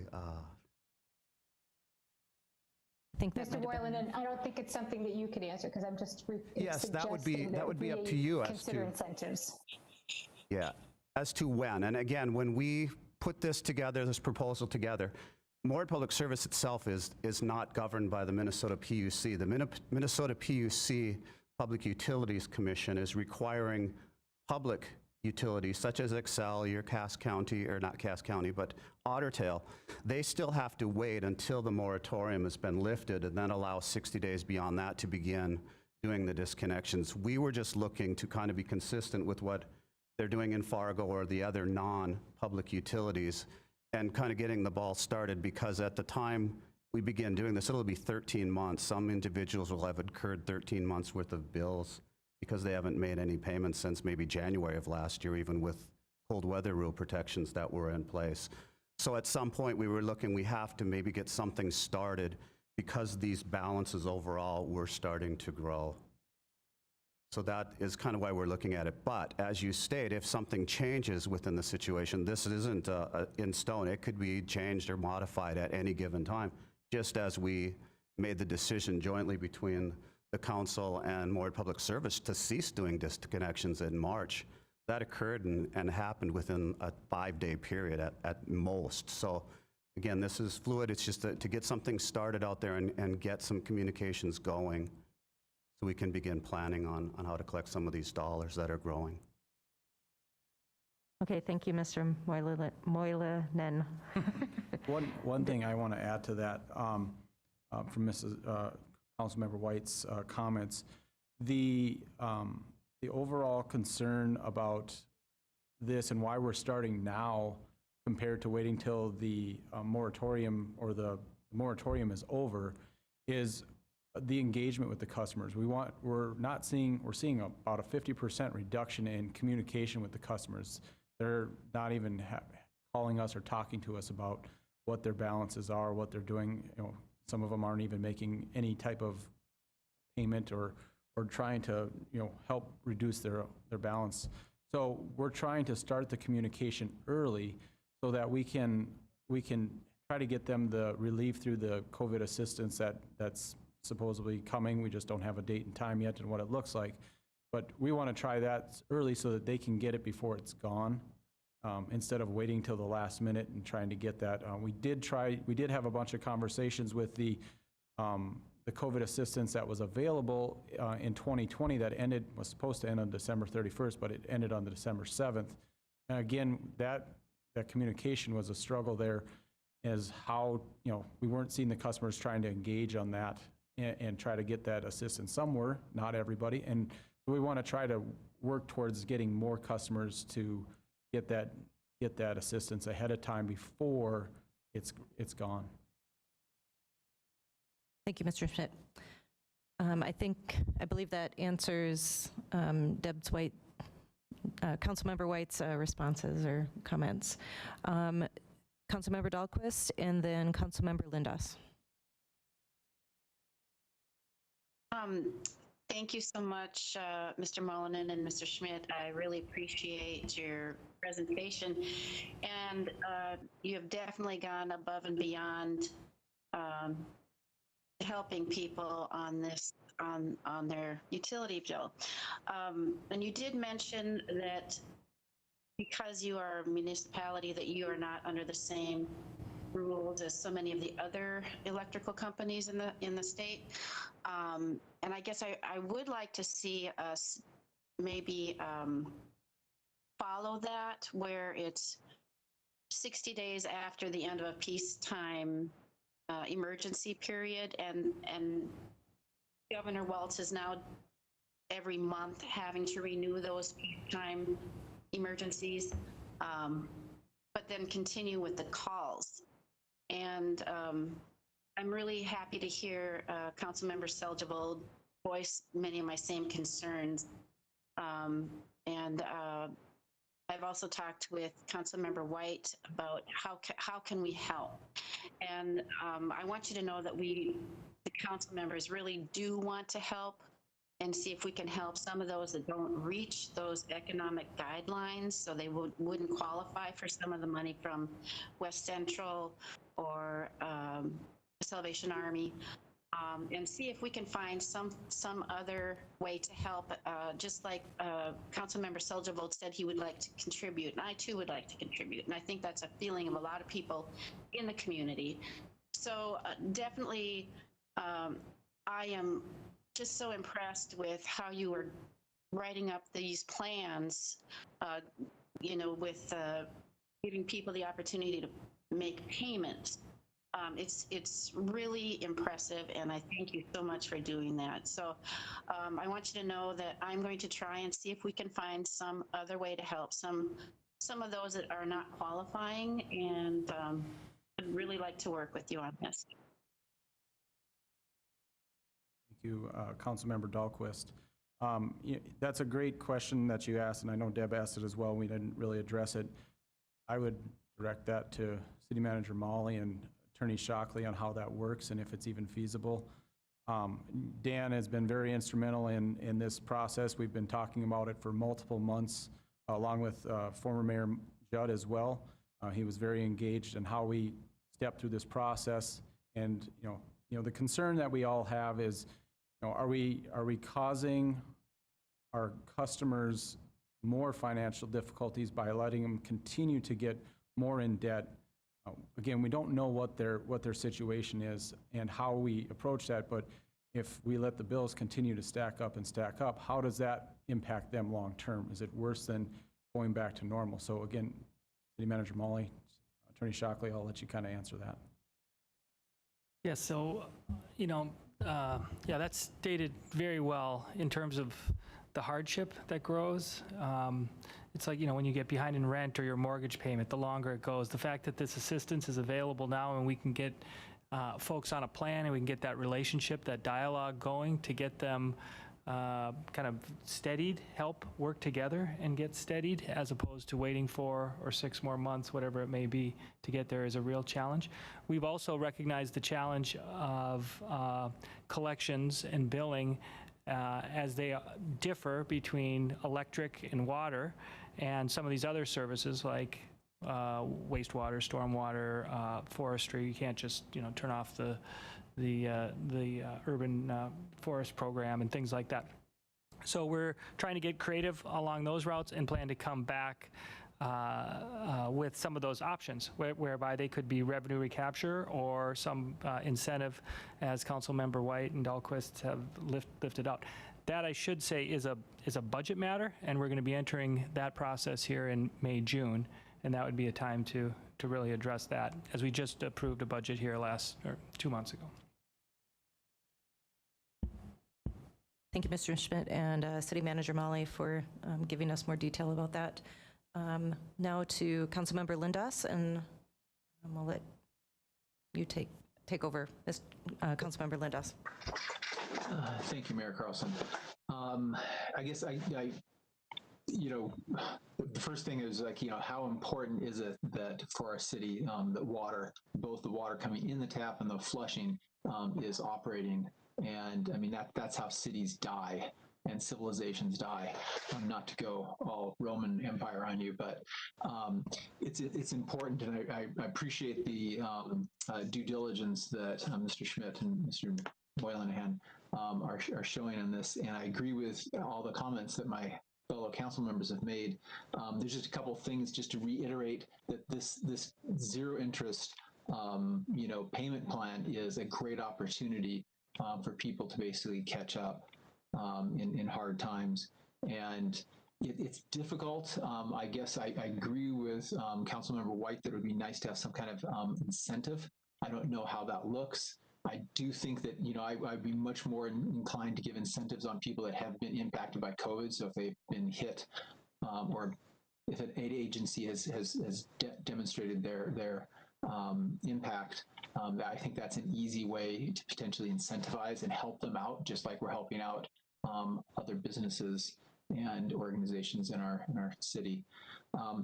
I think that Mr. Boylan, and I don't think it's something that you could answer, because I'm just yes, that would be up to you as consider to incentives. Yeah, as to when. And again, when we put this together, this proposal together, Morehead Public Service itself is not governed by the Minnesota PUC. The Minnesota PUC, Public Utilities Commission, is requiring public utilities such as Excel, your Cass County, or not Cass County, but Otter Tail, they still have to wait until the moratorium has been lifted, and then allow 60 days beyond that to begin doing the disconnections. We were just looking to kind of be consistent with what they're doing in Fargo or the other non-public utilities, and kind of getting the ball started, because at the time we begin doing this, it'll be 13 months. Some individuals will have incurred 13 months worth of bills because they haven't made any payments since maybe January of last year, even with cold weather rule protections that were in place. So at some point we were looking, we have to maybe get something started, because these balances overall were starting to grow. So that is kind of why we're looking at it. But as you state, if something changes within the situation, this isn't in stone. It could be changed or modified at any given time, just as we made the decision jointly between the council and Morehead Public Service to cease doing disconnections in March. That occurred and happened within a 5-day period at most. So again, this is fluid. It's just to get something started out there and get some communications going, so we can begin planning on how to collect some of these dollars that are growing. Okay, thank you, Mr. Moylan. One thing I want to add to that from Councilmember White's comments, the the overall concern about this and why we're starting now compared to waiting till the moratorium or the moratorium is over is the engagement with the customers. We're seeing about a 50% reduction in communication with the customers. They're not even calling us or talking to us about what their balances are, what they're doing. Some of them aren't even making any type of payment or trying to, help reduce their balance. So we're trying to start the communication early so that we can try to get them the relief through the COVID assistance that's supposedly coming. We just don't have a date and time yet and what it looks like. But we want to try that early so that they can get it before it's gone, instead of waiting till the last minute and trying to get that. We did have a bunch of conversations with the COVID assistance that was available in 2020 that was supposed to end on December 31st, but it ended on the December 7th. And again, that communication was a struggle there, as how, we weren't seeing the customers trying to engage on that and try to get that assistance somewhere, not everybody. And so we want to try to work towards getting more customers to get that assistance ahead of time before it's gone. Thank you, Mr. Schmidt. I believe that answers Councilmember White's responses or comments. Councilmember Dahlquist and then Councilmember Lindas. Thank you so much, Mr. Mullinan and Mr. Schmidt. I really appreciate your presentation, and you have definitely gone above and beyond helping people on this on their utility bill. And you did mention that because you are a municipality that you are not under the same rules as so many of the other electrical companies in the state. And I guess I would like to see us maybe follow that, where it's 60 days after the end of a peacetime emergency period, and Governor Walz is now every month having to renew those peacetime emergencies, but then continue with the calls. And I'm really happy to hear Councilmember Seljevold voice many of my same concerns. And I've also talked with Councilmember White about how can we help. And I want you to know that the council members really do want to help and see if we can help some of those that don't reach those economic guidelines, so they wouldn't qualify for some of the money from West Central or Salvation Army, and see if we can find some other way to help, just like Councilmember Seljevold said he would like to contribute, and I too would like to contribute, and I think that's a feeling of a lot of people in the community. So definitely, I am just so impressed with how you were writing up these plans, with giving people the opportunity to make payments. It's really impressive, and I thank you so much for doing that. So I want you to know that I'm going to try and see if we can find some other way to help some of those that are not qualifying, and I'd really like to work with you on this. Thank you, Councilmember Dahlquist. That's a great question that you asked, and I know Deb asked it as well. We didn't really address it. I would direct that to City Manager Molly and Attorney Shockley on how that works and if it's even feasible. Dan has been very instrumental in this process. We've been talking about it for multiple months, along with former Mayor Judd as well. He was very engaged in how we step through this process. And the concern that we all have is, are we causing our customers more financial difficulties by letting them continue to get more in debt? Again, we don't know what their situation is and how we approach that, but if we let the bills continue to stack up, how does that impact them long term? Is it worse than going back to normal? So again, City Manager Molly, Attorney Shockley, I'll let you kind of answer that. Yeah, so, that's stated very well in terms of the hardship that grows. It's like, when you get behind in rent or your mortgage payment, the longer it goes. The fact that this assistance is available now and we can get folks on a plan and we can get that relationship, that dialogue going to get them kind of steadied, help work together and get steadied, as opposed to waiting 4 or 6 more months, whatever it may be, to get there is a real challenge. We've also recognized the challenge of collections and billing as they differ between electric and water and some of these other services like wastewater, stormwater, forestry. You can't just turn off the urban forest program and things like that. So we're trying to get creative along those routes and plan to come back with some of those options, whereby they could be revenue recapture or some incentive, as Councilmember White and Dahlquist have lifted out. That, I should say, is a budget matter, and we're going to be entering that process here in May, June, and that would be a time to really address that, as we just approved a budget here 2 months ago. Thank you, Mr. Schmidt, and City Manager Molly for giving us more detail about that. Now to Councilmember Lindas, and we'll let you take over, Councilmember Lindas. Thank you, Mayor Carlson. I guess the first thing is how important is it that for our city, that water, both the water coming in the tap and the flushing is operating. And I mean, that's how cities die and civilizations die. Not to go all Roman Empire on you, but it's important, and I appreciate the due diligence that Mr. Schmidt and Mr. Moynihan are showing on this, and I agree with all the comments that my fellow council members have made. There's just a couple of things just to reiterate that this zero interest payment plan is a great opportunity for people to basically catch up in hard times. And it's difficult. I guess I agree with Councilmember White that it would be nice to have some kind of incentive. I don't know how that looks. I do think that, I'd be much more inclined to give incentives on people that have been impacted by COVID. So if they've been hit, or if an aid agency has demonstrated their impact, I think that's an easy way to potentially incentivize and help them out, just like we're helping out other businesses and organizations in our city.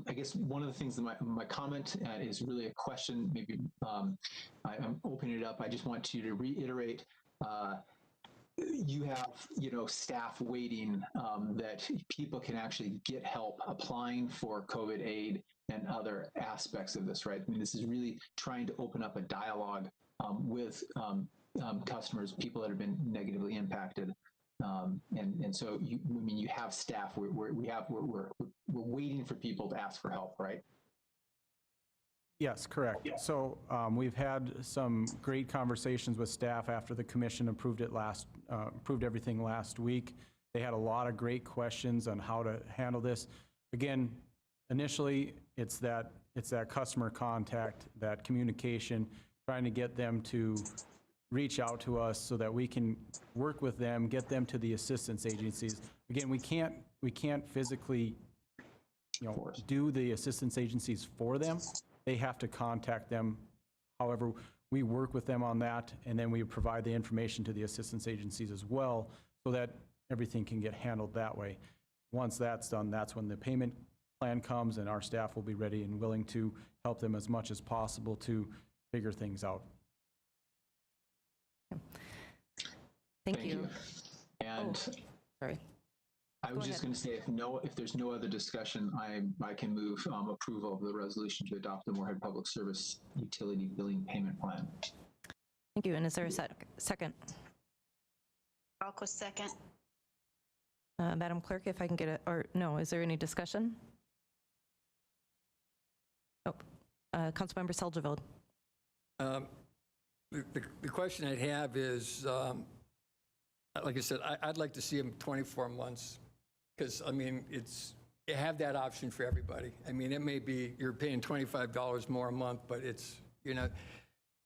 I guess one of the things that my comment is really a question. Maybe I'm opening it up. I just want you to reiterate. You have, staff waiting that people can actually get help applying for COVID aid and other aspects of this, right? I mean, this is really trying to open up a dialogue with customers, people that have been negatively impacted. And so you have staff. We're waiting for people to ask for help, right? Yes, correct. So we've had some great conversations with staff after the commission approved everything last week. They had a lot of great questions on how to handle this. Again, initially, it's that customer contact, that communication, trying to get them to reach out to us so that we can work with them, get them to the assistance agencies. Again, we can't physically, do the assistance agencies for them. They have to contact them. However, we work with them on that, and then we provide the information to the assistance agencies as well, so that everything can get handled that way. Once that's done, that's when the payment plan comes, and our staff will be ready and willing to help them as much as possible to figure things out. Thank you. And sorry. I was just going to say, if there's no other discussion, I can move approval of the resolution to adopt the Moorhead Public Service Utility Billing Payment Plan. Thank you. And is there a second? Dahlquist, second. Madam Clerk, if I can get is there any discussion? Oh, Councilmember Seldeveld. The question I'd have is, like I said, I'd like to see them 24 months, because, I mean, you have that option for everybody. I mean, it may be you're paying $25 more a month, but it's,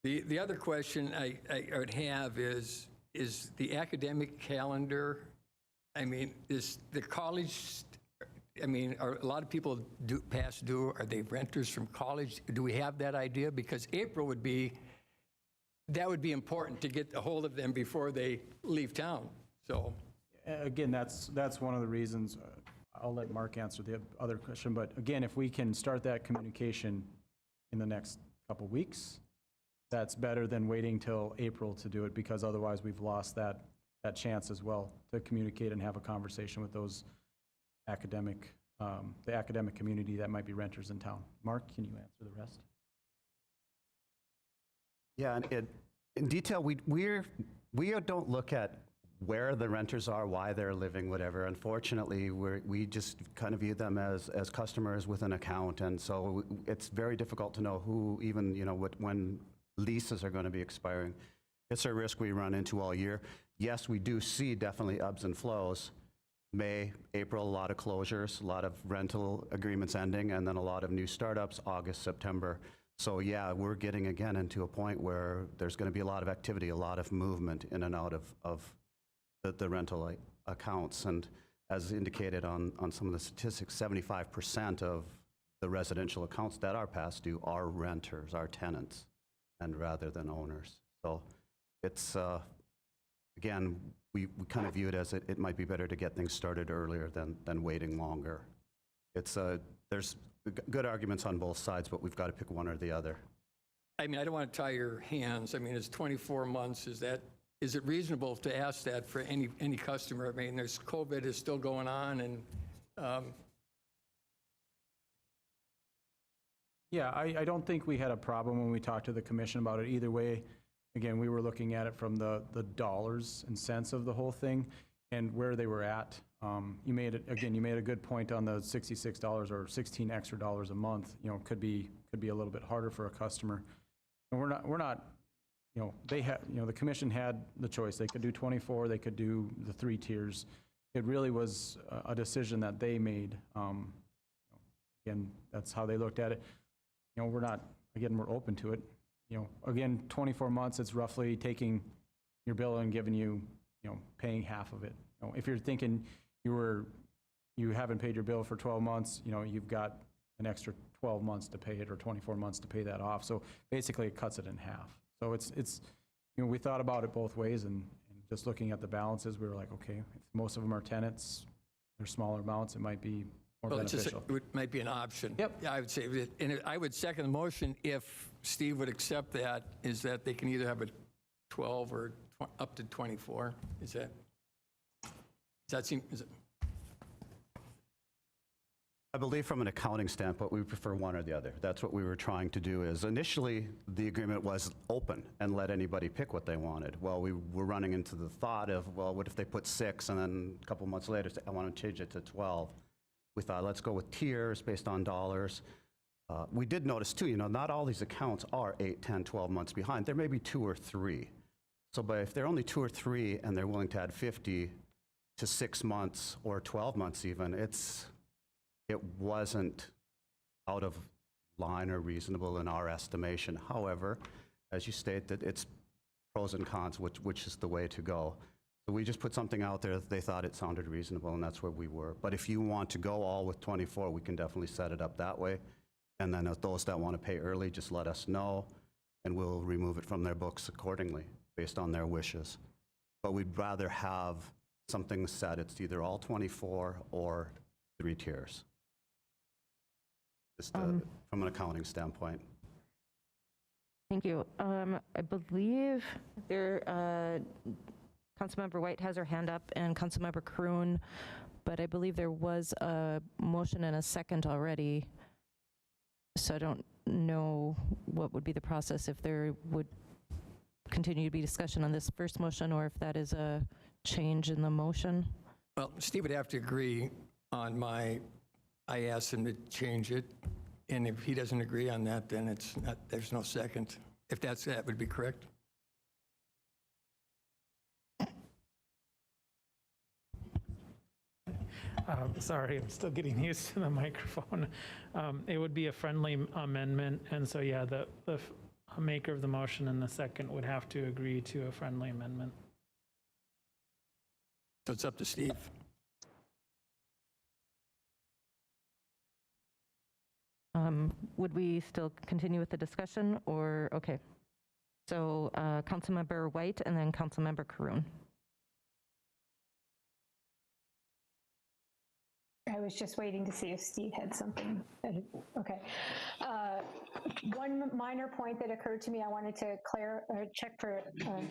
the other question I would have is the academic calendar. I mean, is the college, I mean, are a lot of people past due? Are they renters from college? Do we have that idea? Because April would be, that would be important to get a hold of them before they leave town, so. Again, that's one of the reasons, I'll let Mark answer the other question, but again, if we can start that communication in the next couple weeks, that's better than waiting till April to do it, because otherwise we've lost that chance as well to communicate and have a conversation with those academic, the academic community that might be renters in town. Mark, can you answer the rest? Yeah, and in detail, we don't look at where the renters are, why they're living, whatever. Unfortunately, we just kind of view them as customers with an account, and so it's very difficult to know who even, when leases are going to be expiring. It's a risk we run into all year. Yes, we do see definitely ebbs and flows. May, April, a lot of closures, a lot of rental agreements ending, and then a lot of new startups, August, September. So yeah, we're getting again into a point where there's going to be a lot of activity, a lot of movement in and out of the rental accounts. And as indicated on some of the statistics, 75% of the residential accounts that are past due are renters, are tenants, and rather than owners. So it's, again, we kind of view it as it might be better to get things started earlier than waiting longer. It's, there's good arguments on both sides, but we've got to pick one or the other. I mean, I don't want to tie your hands. I mean, it's 24 months. Is it reasonable to ask that for any customer? I mean, there's COVID is still going on, and Yeah, I don't think we had a problem when we talked to the commission about it either way. Again, we were looking at it from the dollars and cents of the whole thing and where they were at. You made a good point on the $66 or $16 extra a month. Could be a little bit harder for a customer. And we're not. They had. The commission had the choice. They could do 24. They could do the 3 tiers. It really was a decision that they made. Again, that's how they looked at it. We're not. Again, we're open to it. Again, 24 months. It's roughly taking your bill and giving you, paying half of it. If you're thinking you haven't paid your bill for 12 months, you've got an extra 12 months to pay it or 24 months to pay that off. So basically, it cuts it in half. So it's we thought about it both ways, and just looking at the balances, we were like, okay, if most of them are tenants, they're smaller amounts, it might be more beneficial. It might be an option. Yep. Yeah, I would say, and I would second the motion if Steve would accept that, is that they can either have a 12 or up to 24. Does that seem? Is it? I believe from an accounting standpoint, we prefer one or the other. That's what we were trying to do. Is initially the agreement was open and let anybody pick what they wanted. Well, we were running into the thought of, well, what if they put 6 and then a couple months later say, I want to change it to 12. We thought, let's go with tiers based on dollars. We did notice too, not all these accounts are 8, 10, 12 months behind. There may be 2 or 3. So but if they're only 2 or 3 and they're willing to add 50 to 6 months or 12 months even, it wasn't out of line or reasonable in our estimation. However, as you state, that it's pros and cons, which is the way to go. So we just put something out there that they thought it sounded reasonable, and that's where we were. But if you want to go all with 24, we can definitely set it up that way. And then those that want to pay early, just let us know, and we'll remove it from their books accordingly, based on their wishes. But we'd rather have something set. It's either all 24 or 3 tiers. Just from an accounting standpoint. Thank you. I believe Councilmember White has her hand up and Councilmember Kroon, but I believe there was a motion and a second already. So I don't know what would be the process, if there would continue to be discussion on this first motion or if that is a change in the motion. Well, Steve would have to agree on I asked him to change it, and if he doesn't agree on that, then there's no second. If that would be correct. Sorry, I'm still getting used to the microphone. It would be a friendly amendment, and so yeah, the maker of the motion and the second would have to agree to a friendly amendment. So it's up to Steve. Would we still continue with the discussion, or, okay. So Councilmember White and then Councilmember Karoun. I was just waiting to see if Steve had something. Okay. One minor point that occurred to me, I wanted to check for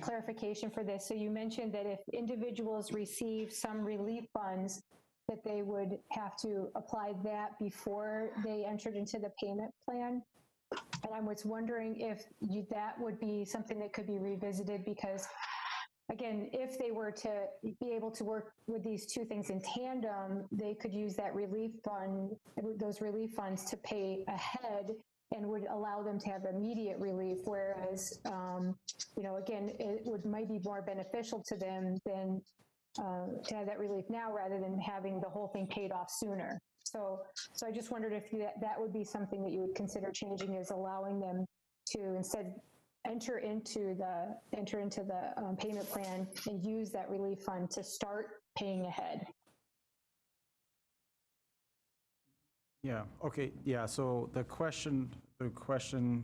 clarification for this. So you mentioned that if individuals receive some relief funds, that they would have to apply that before they entered into the payment plan. And I was wondering if that would be something that could be revisited, because again, if they were to be able to work with these two things in tandem, they could use that relief fund, those relief funds, to pay ahead and would allow them to have immediate relief. Whereas, again, it might be more beneficial to them than to have that relief now rather than having the whole thing paid off sooner. So I just wondered if that would be something that you would consider changing, is allowing them to instead enter into the payment plan and use that relief fund to start paying ahead. Yeah, okay, yeah, so the question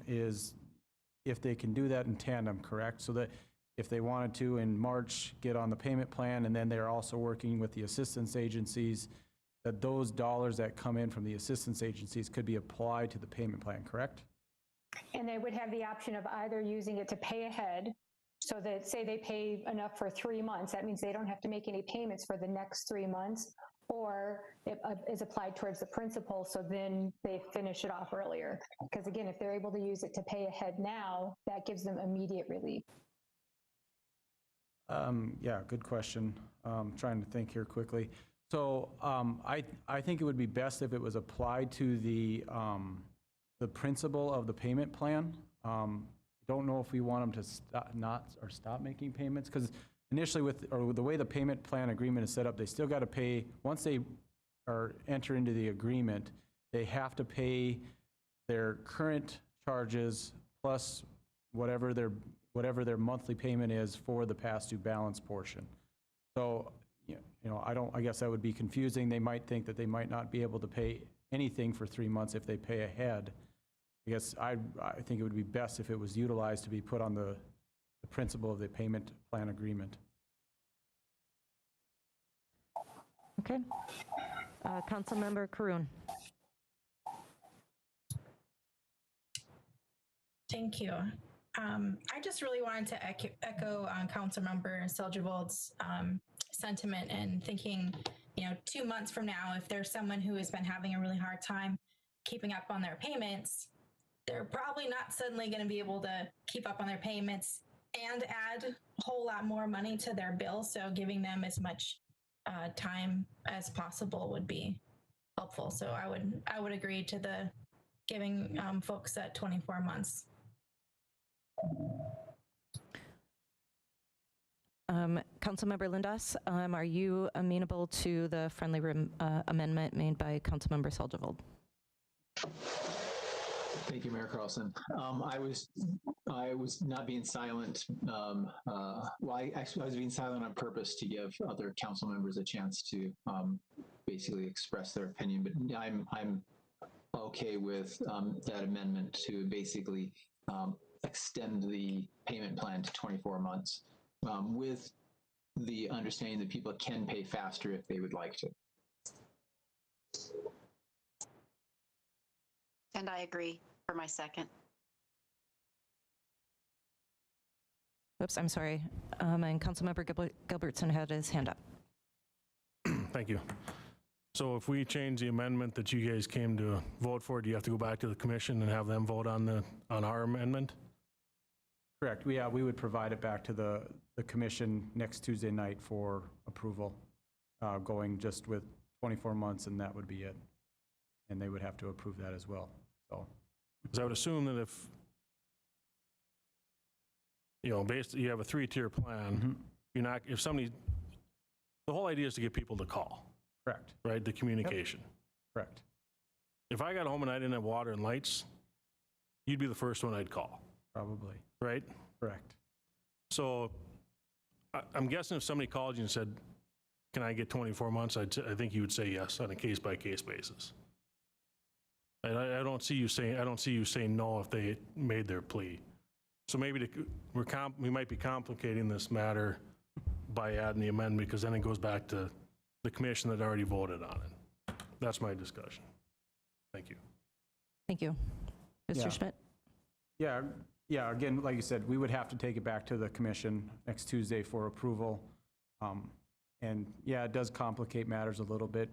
is if they can do that in tandem, correct? So that if they wanted to in March get on the payment plan, and then they're also working with the assistance agencies, that those dollars that come in from the assistance agencies could be applied to the payment plan, correct? And they would have the option of either using it to pay ahead, so that say they pay enough for 3 months, that means they don't have to make any payments for the next 3 months, or it is applied towards the principal, so then they finish it off earlier. Because again, if they're able to use it to pay ahead now, that gives them immediate relief. Yeah, good question. Trying to think here quickly. So I think it would be best if it was applied to the principle of the payment plan. Don't know if we want them to stop making payments, because initially the way the payment plan agreement is set up, they still got to pay, once they enter into the agreement, they have to pay their current charges plus whatever their monthly payment is for the past due balance portion. So, I guess that would be confusing. They might think that they might not be able to pay anything for 3 months if they pay ahead. I guess I think it would be best if it was utilized to be put on the principle of the payment plan agreement. Okay. Councilmember Karoun. Thank you. I just really wanted to echo Councilmember Seljavold's sentiment, and thinking, 2 months from now, if there's someone who has been having a really hard time keeping up on their payments, they're probably not suddenly going to be able to keep up on their payments and add a whole lot more money to their bill. So giving them as much time as possible would be helpful. So I would agree to the giving folks 24 months. Councilmember Lindas, are you amenable to the friendly amendment made by Councilmember Seljavold? Thank you, Mayor Carlson. I was not being silent. I was being silent on purpose to give other council members a chance to basically express their opinion. But I'm okay with that amendment to basically extend the payment plan to 24 months, with the understanding that people can pay faster if they would like to. And I agree for my second. Oops, I'm sorry. And Councilmember Gilbertson had his hand up. Thank you. So if we change the amendment that you guys came to vote for, do you have to go back to the commission and have them vote on our amendment? Correct. We would provide it back to the commission next Tuesday night for approval, going just with 24 months, and that would be it. And they would have to approve that as well. So, because I would assume that if basically you have a 3-tier plan, you're not, if somebody, the whole idea is to get people to call. Correct. Right? The communication. Yep. Correct. If I got home and I didn't have water and lights, you'd be the first one I'd call. Probably. Right? Correct. So I'm guessing if somebody called you and said, can I get 24 months? I think you would say yes on a case-by-case basis. I don't see you saying no if they made their plea. So maybe we might be complicating this matter by adding the amendment, because then it goes back to the commission that already voted on it. That's my discussion. Thank you. Thank you. Mr. Yeah. Schmidt? Yeah, again, like you said, we would have to take it back to the commission next Tuesday for approval. And yeah, it does complicate matters a little bit,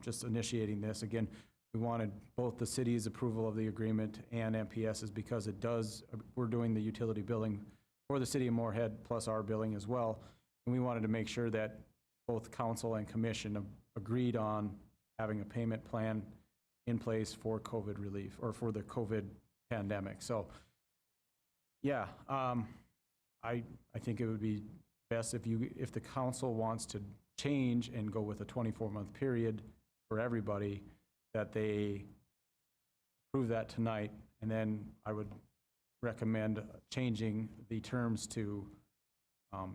just initiating this. Again, we wanted both the city's approval of the agreement and MPS's, because we're doing the utility billing for the city of Moorhead plus our billing as well. And we wanted to make sure that both council and commission agreed on having a payment plan in place for COVID relief, or for the COVID pandemic. So yeah, I think it would be best if the council wants to change and go with a 24-month period for everybody, that they approve that tonight, and then I would recommend changing the terms to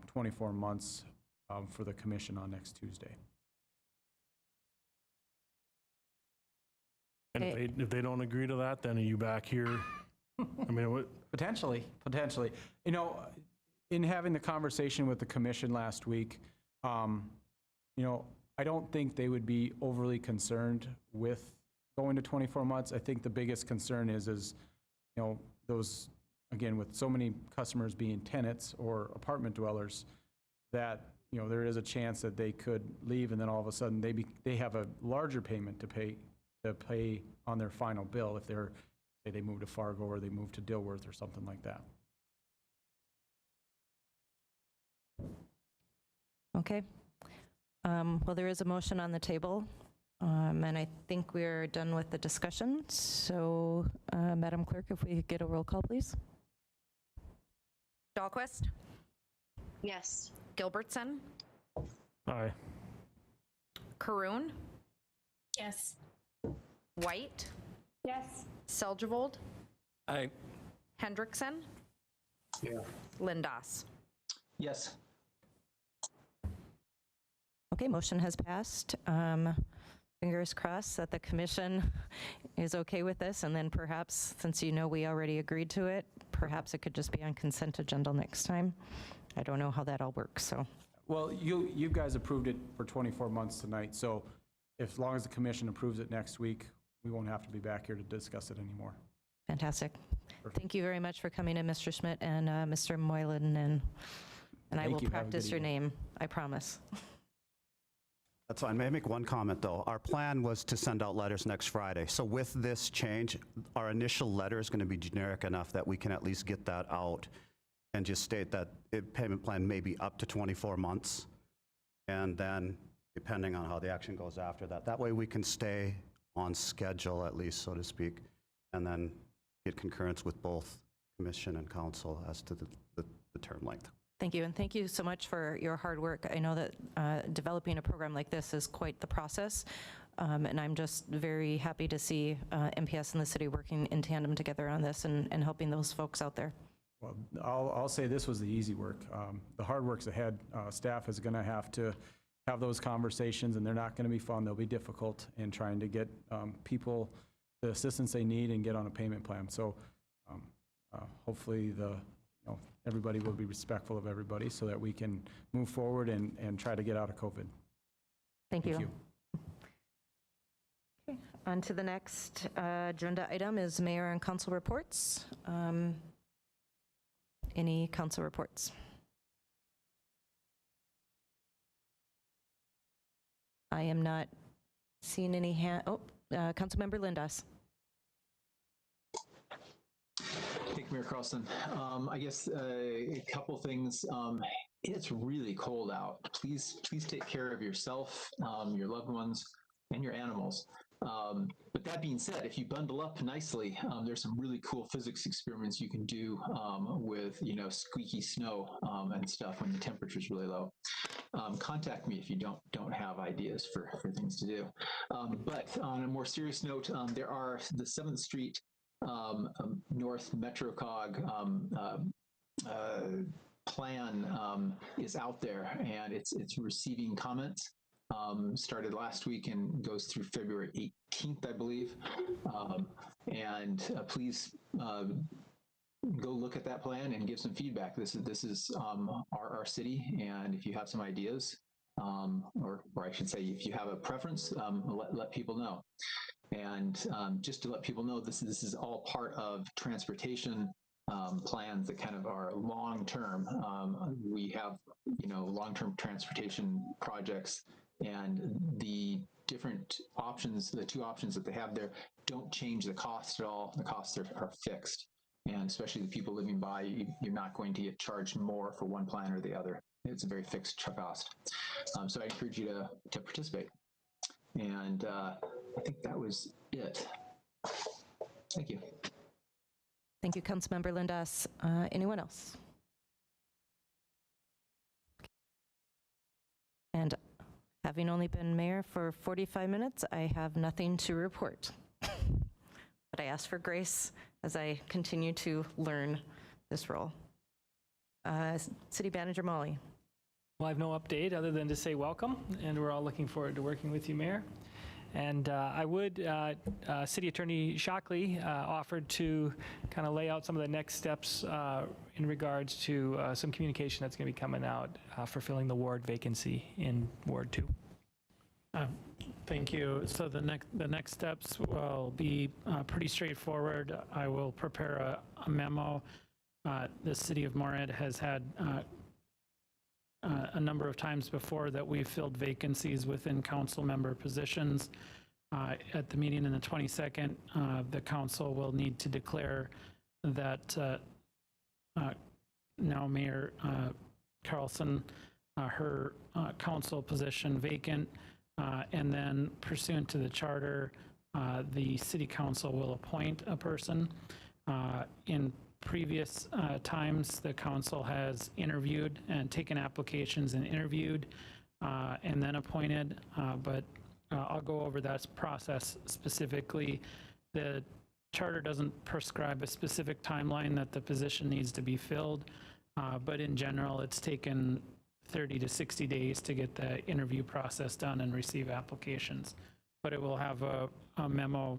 24 months for the commission on next Tuesday. And if they don't agree to that, then are you back here? I mean, what? Potentially. You know, in having the conversation with the commission last week, you know, I don't think they would be overly concerned with going to 24 months. I think the biggest concern is, you know, those, again, with so many customers being tenants or apartment dwellers, that, you know, there is a chance that they could leave, and then all of a sudden they have a larger payment to pay on their final bill if they're, say they move to Fargo or they move to Dilworth or something like that. Okay. Well, there is a motion on the table, and I think we're done with the discussion. So, Madam Clerk, if we could get a roll call, please. Dahlquist? Yes. Gilbertson? Aye. Caroon? Yes. White? Yes. Seljevold? Aye. Hendrickson? Yeah. Lindas? Yes. Okay, motion has passed. Fingers crossed that the commission is okay with this, and then perhaps, since you know we already agreed to it, perhaps it could just be on consent agenda next time. I don't know how that all works, so. Well, you guys approved it for 24 months tonight, so as long as the commission approves it next week, we won't have to be back here to discuss it anymore. Fantastic. Thank you very much for coming in, Mr. Schmidt and Mr. Moylan, and I will practice your name, I promise. That's fine. May I make one comment, though? Our plan was to send out letters next Friday. So with this change, our initial letter is going to be generic enough that we can at least get that out and just state that payment plan may be up to 24 months. And then, depending on how the action goes after that, that way we can stay on schedule, at least, so to speak, and then get concurrence with both commission and council as to the term length. Thank you, and thank you so much for your hard work. I know that developing a program like this is quite the process, and I'm just very happy to see MPS and the city working in tandem together on this and helping those folks out there. Well, I'll say this was the easy work. The hard work's ahead. Staff is going to have those conversations, and they're not going to be fun. They'll be difficult in trying to get people the assistance they need and get on a payment plan. So hopefully everybody will be respectful of everybody so that we can move forward and try to get out of COVID. Thank you. Okay, on to the next agenda item is mayor and council reports. Any council reports? I am not seeing any hand. Oh, Councilmember Lindas. Thank you, Mayor Carlson. I guess a couple things. It's really cold out. Please take care of yourself, your loved ones, and your animals. But that being said, if you bundle up nicely, there's some really cool physics experiments you can do with, squeaky snow and stuff when the temperature's really low. Contact me if you don't have ideas for things to do. But on a more serious note, there are the 7th Street North MetroCog plan is out there, and it's receiving comments. started last week and goes through February 18th, I believe. Please go look at that plan and give some feedback. This is our city, and if you have some ideas, or I should say, if you have a preference, let people know. And just to let people know, this is all part of transportation plans that kind of are long-term. We have, long-term transportation projects, and the different options, the two options that they have there, don't change the cost at all. The costs are fixed. And especially the people living by, you're not going to get charged more for one plan or the other. It's a very fixed cost. So I encourage you to participate. And I think that was it. Thank you. Thank you, Councilmember Lindas. Anyone else? And having only been mayor for 45 minutes, I have nothing to report. But I ask for grace as I continue to learn this role. City Manager Molly. Well, I have no update other than to say welcome, and we're all looking forward to working with you, Mayor. And I would, City Attorney Shockley offered to kind of lay out some of the next steps in regards to some communication that's going to be coming out for filling the ward vacancy in Ward 2. Thank you. So the next steps will be pretty straightforward. I will prepare a memo. The City of Moorhead has had a number of times before that we've filled vacancies within council member positions. At the meeting on the 22nd, the council will need to declare that now Mayor Carlson, her council position vacant, and then pursuant to the charter, the city council will appoint a person. In previous times, the council has interviewed and taken applications and interviewed and then appointed, but I'll go over that process specifically. The charter doesn't prescribe a specific timeline that the position needs to be filled, but in general, it's taken 30 to 60 days to get the interview process done and receive applications. But it will have a memo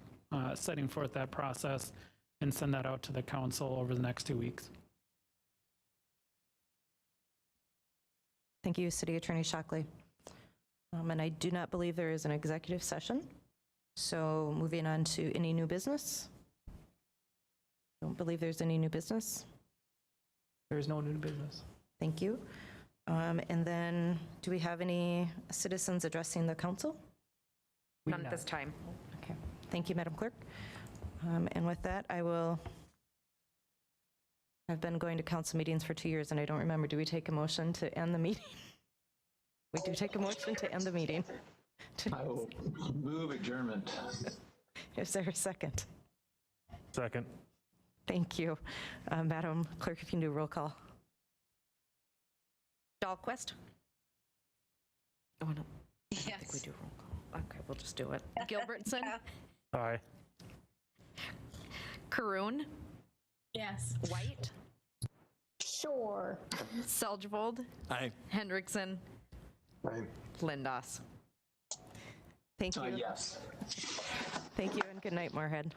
setting forth that process and send that out to the council over the next 2 weeks. Thank you, City Attorney Shockley. And I do not believe there is an executive session. So moving on to any new business. Don't believe there's any new business. There is no new business. Thank you. And then do we have any citizens addressing the council? None at this time. Okay. Thank you, Madam Clerk. And with that, I've been going to council meetings for 2 years and I don't remember, do we take a motion to end the meeting? We do take a motion to end the meeting. I will move adjournment. Is there a second? Second. Thank you. Madam Clerk, if you can do a roll call. Dahlquist? Oh, no. Yes. I think we do roll call. Okay, we'll just do it. Gilbertson? Aye. Caroon? Yes. White? Sure. Seljevold? Aye. Hendrickson? Fine. Lindas? Thank you. Yes. Thank you and good night, Moorhead.